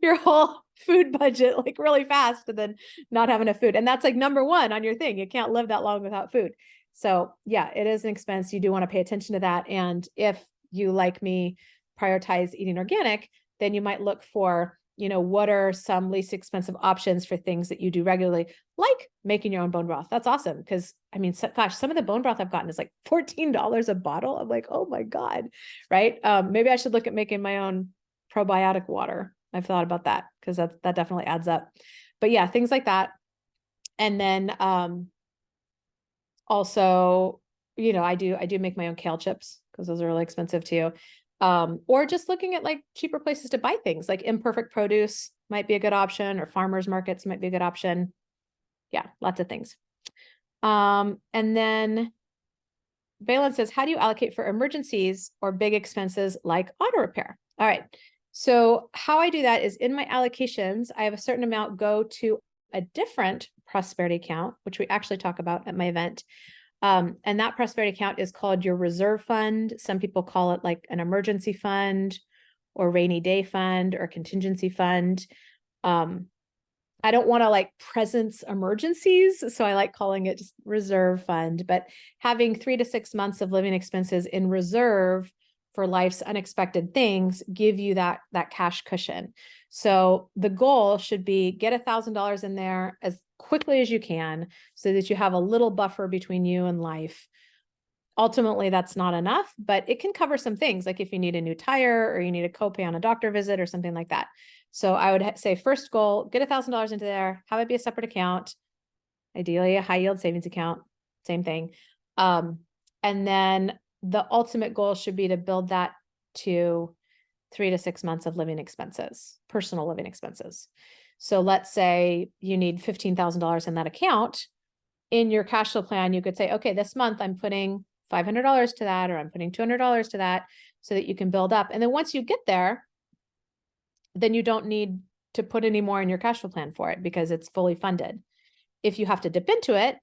your whole food budget like really fast and then not have enough food. And that's like number one on your thing. You can't live that long without food. So yeah, it is an expense. You do want to pay attention to that. And if you, like me, prioritize eating organic, then you might look for, what are some least expensive options for things that you do regularly, like making your own bone broth. That's awesome. Because I mean, gosh, some of the bone broth I've gotten is like $14 a bottle. I'm like, oh my God. Right. Maybe I should look at making my own probiotic water. I've thought about that because that definitely adds up. But yeah, things like that. And then also, I do make my own kale chips because those are really expensive too. Or just looking at like cheaper places to buy things, like imperfect produce might be a good option, or farmers markets might be a good option. Yeah, lots of things. And then Balin says, how do you allocate for emergencies or big expenses like auto repair? All right. So how I do that is in my allocations, I have a certain amount go to a different prosperity account, which we actually talk about at my event. And that prosperity account is called your reserve fund. Some people call it like an emergency fund or rainy day fund or contingency fund. I don't want to like presence emergencies, so I like calling it just reserve fund, but having 3 to 6 months of living expenses in reserve for life's unexpected things give you that cash cushion. So the goal should be get $1,000 in there as quickly as you can so that you have a little buffer between you and life. Ultimately, that's not enough, but it can cover some things, like if you need a new tire or you need a copay on a doctor visit or something like that. So I would say first goal, get $1,000 into there, have it be a separate account, ideally a high yield savings account, same thing. And then the ultimate goal should be to build that to 3 to 6 months of living expenses, personal living expenses. So let's say you need $15,000 in that account. In your cash flow plan, you could say, okay, this month I'm putting $500 to that, or I'm putting $200 to that, so that you can build up. And then once you get there, then you don't need to put any more in your cash flow plan for it because it's fully funded. If you have to dip into it,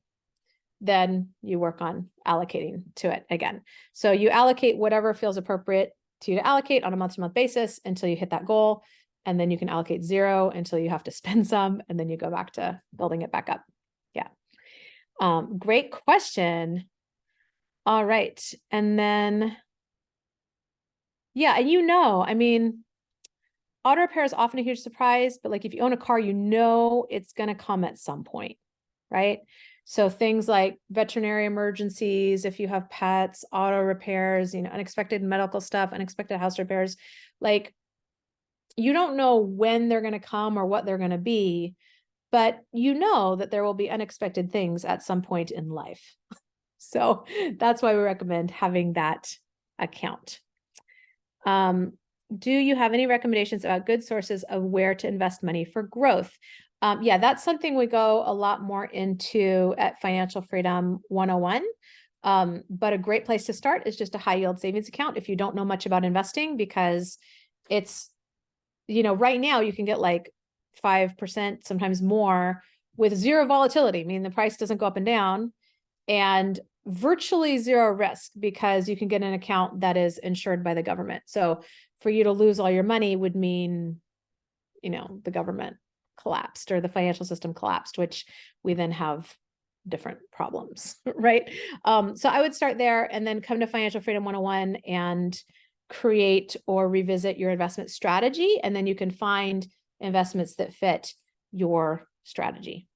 then you work on allocating to it again. So you allocate whatever feels appropriate to you to allocate on a month-to-month basis until you hit that goal. And then you can allocate zero until you have to spend some, and then you go back to building it back up. Yeah. Great question. All right. And then, yeah, and I mean, auto repair is often a huge surprise, but like if you own a car, it's going to come at some point, right? So things like veterinary emergencies, if you have pets, auto repairs, unexpected medical stuff, unexpected house repairs, like you don't know when they're going to come or what they're going to be, but that there will be unexpected things at some point in life. So that's why we recommend having that account. Do you have any recommendations about good sources of where to invest money for growth? Yeah, that's something we go a lot more into at Financial Freedom 101. But a great place to start is just a high yield savings account if you don't know much about investing, because it's, right now you can get like 5%, sometimes more, with zero volatility, meaning the price doesn't go up and down, and virtually zero risk because you can get an account that is insured by the government. So for you to lose all your money would mean, the government collapsed or the financial system collapsed, which we then have different problems, right? So I would start there and then come to Financial Freedom 101 and create or revisit your investment strategy. And then you can find investments that fit your strategy.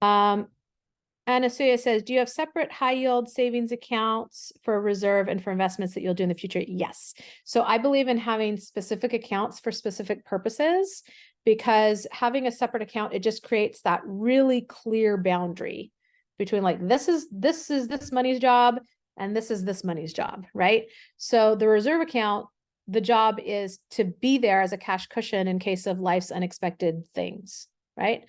Anasuya says, do you have separate high yield savings accounts for reserve and for investments that you'll do in the future? Yes. So I believe in having specific accounts for specific purposes, because having a separate account, it just creates that really clear boundary between like, this is this money's job and this is this money's job, right? So the reserve account, the job is to be there as a cash cushion in case of life's unexpected things, right?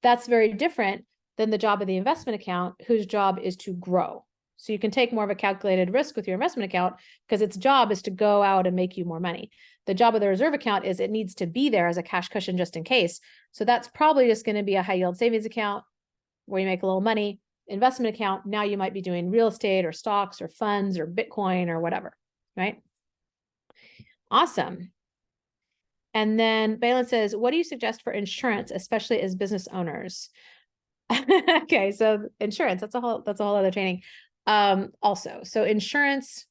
That's very different than the job of the investment account, whose job is to grow. So you can take more of a calculated risk with your investment account because its job is to go out and make you more money. The job of the reserve account is it needs to be there as a cash cushion just in case. So that's probably just going to be a high yield savings account where you make a little money. Investment account, now you might be doing real estate or stocks or funds or Bitcoin or whatever, right? Awesome. And then Balin says, what do you suggest for insurance, especially as business owners? Okay, so insurance, that's a whole other training. Also, so insurance,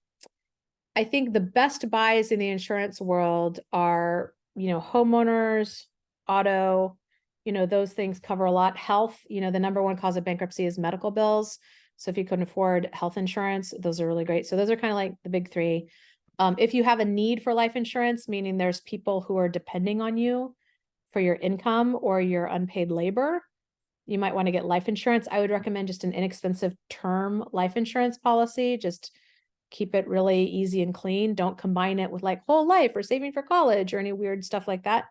I think the best buys in the insurance world are, homeowners, auto, those things cover a lot. Health, the number one cause of bankruptcy is medical bills. So if you couldn't afford health insurance, those are really great. So those are kind of like the big three. If you have a need for life insurance, meaning there's people who are depending on you for your income or your unpaid labor, you might want to get life insurance. I would recommend just an inexpensive term life insurance policy. Just keep it really easy and clean. Don't combine it with like whole life or saving for college or any weird stuff like that.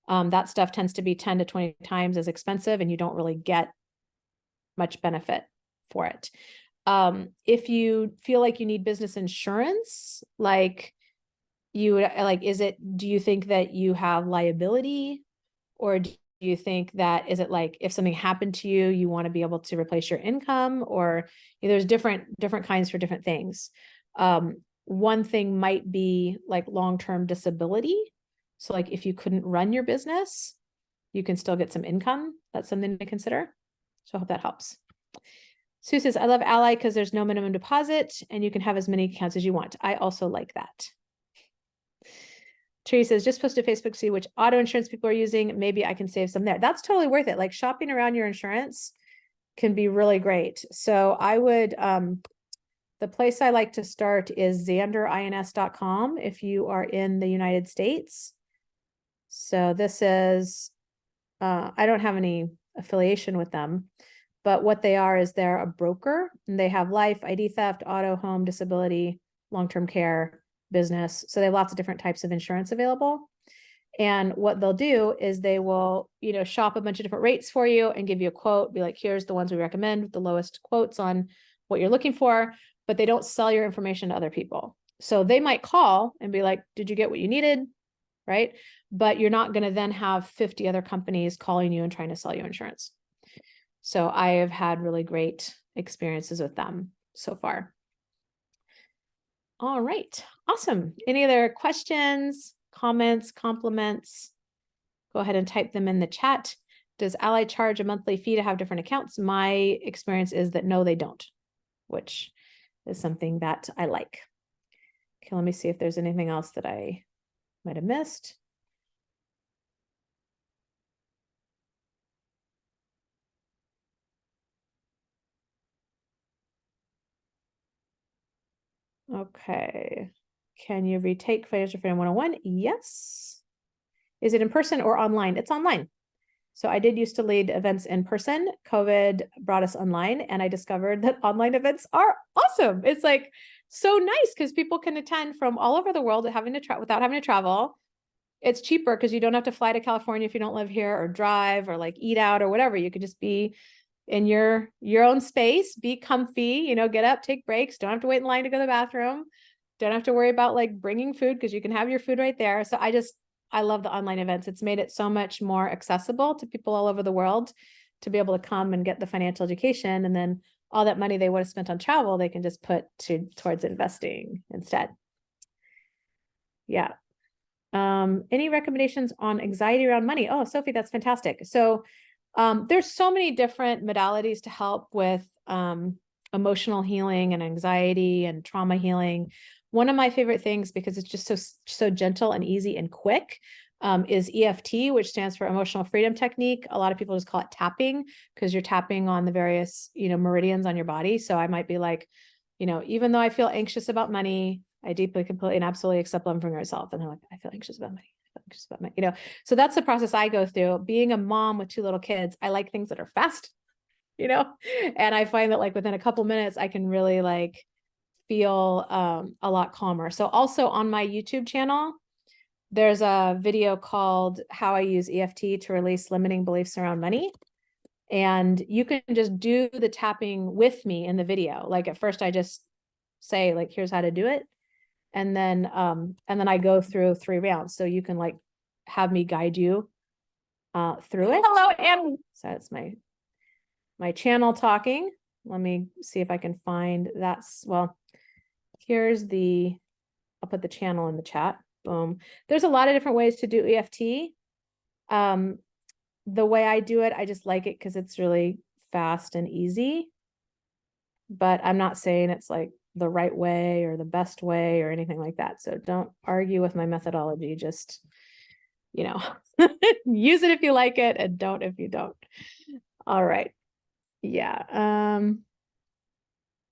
That stuff tends to be 10 to 20 times as expensive and you don't really get much benefit for it. If you feel like you need business insurance, do you think that you have liability, or do you think that, is it like if something happened to you, you want to be able to replace your income, or there's different kinds for different things. One thing might be like long-term disability. So like if you couldn't run your business, you can still get some income. That's something to consider. So I hope that helps. Sue says, I love Ally because there's no minimum deposit and you can have as many accounts as you want. I also like that. Terry says, just post to Facebook to see which auto insurance people are using. Maybe I can save some there. That's totally worth it. Like shopping around your insurance can be really great. So I would, the place I like to start is xanderins.com if you are in the United States. So this is, I don't have any affiliation with them, but what they are is they're a broker and they have life, ID theft, auto, home, disability, long-term care, business. So they have lots of different types of insurance available. And what they'll do is they will, shop a bunch of different rates for you and give you a quote, be like, here's the ones we recommend with the lowest quotes on what you're looking for, but they don't sell your information to other people. So they might call and be like, did you get what you needed? Right? But you're not going to then have 50 other companies calling you and trying to sell you insurance. So I have had really great experiences with them so far. All right. Awesome. Any other questions, comments, compliments? Go ahead and type them in the chat. Does Ally charge a monthly fee to have different accounts? My experience is that no, they don't, which is something that I like. Okay, let me see if there's anything else that I might have missed. Okay. Can you retake Financial Freedom 101? Yes. Is it in person or online? It's online. So I did used to lead events in person. COVID brought us online and I discovered that online events are awesome. It's like so nice because people can attend from all over the world without having to travel. It's cheaper because you don't have to fly to California if you don't live here, or drive, or like eat out or whatever. You could just be in your own space, be comfy, get up, take breaks, don't have to wait in line to go to the bathroom, don't have to worry about like bringing food because you can have your food right there. So I love the online events. It's made it so much more accessible to people all over the world to be able to come and get the financial education. And then all that money they would have spent on travel, they can just put towards investing instead. Yeah. Any recommendations on anxiety around money? Oh, Sophie, that's fantastic. So there's so many different modalities to help with emotional healing and anxiety and trauma healing. One of my favorite things, because it's just so gentle and easy and quick, is EFT, which stands for Emotional Freedom Technique. A lot of people just call it tapping because you're tapping on the various, meridians on your body. So I might be like, even though I feel anxious about money, I deeply, completely, and absolutely accept them from yourself. And they're like, I feel anxious about money. Anxious about money, So that's the process I go through. Being a mom with 2 little kids, I like things that are fast, and I find that like within a couple minutes, I can really like feel a lot calmer. So also on my YouTube channel, there's a video called How I Use EFT to Release Limiting Beliefs Around Money. And you can just do the tapping with me in the video. Like at first I just say like, here's how to do it. and then I go through 3 rounds. So you can like have me guide you through it. Hello, and so that's my channel talking. Let me see if I can find that's, well, here's I'll put the channel in the chat. Boom. There's a lot of different ways to do EFT. The way I do it, I just like it because it's really fast and easy. But I'm not saying it's like the right way or the best way or anything like that. So don't argue with my methodology. Just, use it if you like it and don't if you don't. All right. Yeah.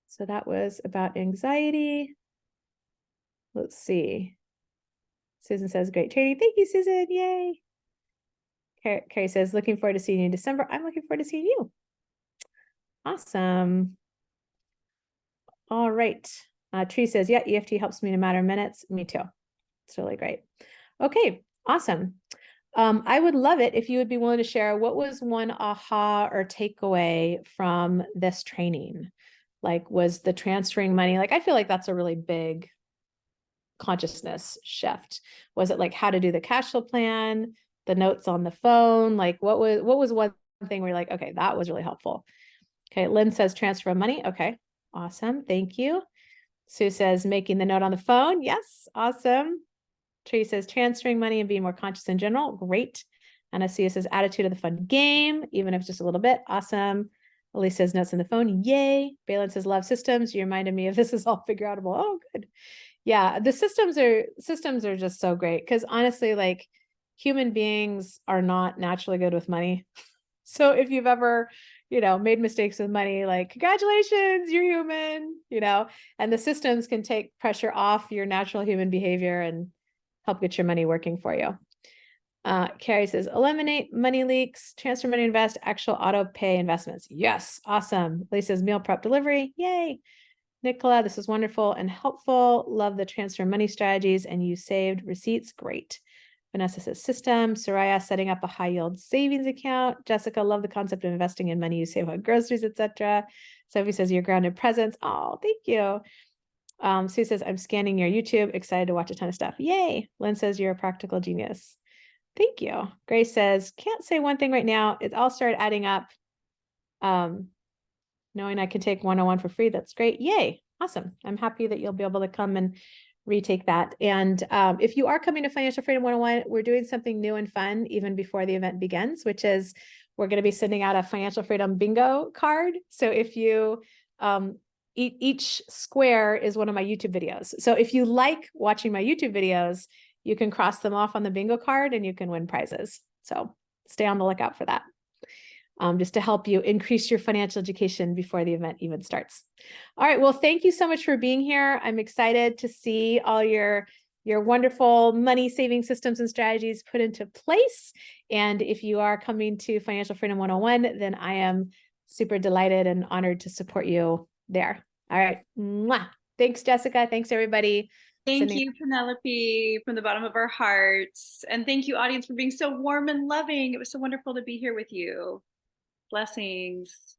So that was about anxiety. Let's see. Susan says, great training. Thank you, Susan. Yay. Carrie says, looking forward to seeing you in December. I'm looking forward to seeing you. Awesome. All right. Tree says, yeah, EFT helps me in a matter of minutes. Me too. It's really great. Okay, awesome. I would love it if you would be willing to share what was one aha or takeaway from this training. Like, was the transferring money, like, I feel like that's a really big consciousness shift. Was it like how to do the cash flow plan, the notes on the phone? Like, what was one thing where you're like, okay, that was really helpful. Okay, Lynn says transfer of money. Okay, awesome. Thank you. Sue says making the note on the phone. Yes, awesome. Tree says transferring money and being more conscious in general. Great. Anastasia says attitude of the fun game, even if it's just a little bit. Awesome. Elise says notes on the phone. Yay. Balin says love systems. You reminded me of this is all figure outable. Oh, good. Yeah, the systems are just so great because honestly, like human beings are not naturally good with money. So if you've ever, made mistakes with money, like congratulations, you're human, and the systems can take pressure off your natural human behavior and help get your money working for you. Carrie says, eliminate money leaks, transfer money, invest, actual auto pay investments. Yes, awesome. Lee says meal prep delivery. Yay. Nicola, this is wonderful and helpful. Love the transfer money strategies and you saved receipts. Great. Vanessa says system. Soraya setting up a high yield savings account. Jessica, love the concept of investing in money you save on groceries, etc. Sophie says your grounded presence. Oh, thank you. Sue says, I'm scanning your YouTube. Excited to watch a ton of stuff. Yay. Lynn says you're a practical genius. Thank you. Grace says, can't say one thing right now. It all started adding up. Knowing I can take 101 for free, that's great. Yay. Awesome. I'm happy that you'll be able to come and retake that. And if you are coming to Financial Freedom 101, we're doing something new and fun even before the event begins, which is we're going to be sending out a Financial Freedom bingo card. So if you, each square is one of my YouTube videos. So if you like watching my YouTube videos, you can cross them off on the bingo card and you can win prizes. So stay on the lookout for that. Just to help you increase your financial education before the event even starts. All right, well, thank you so much for being here. I'm excited to see all your wonderful money saving systems and strategies put into place. And if you are coming to Financial Freedom 101, then I am super delighted and honored to support you there. All right. Mwah. Thanks, Jessica. Thanks, everybody. Thank you, Penelope, from the bottom of our hearts. And thank you, audience, for being so warm and loving. It was so wonderful to be here with you. Blessings.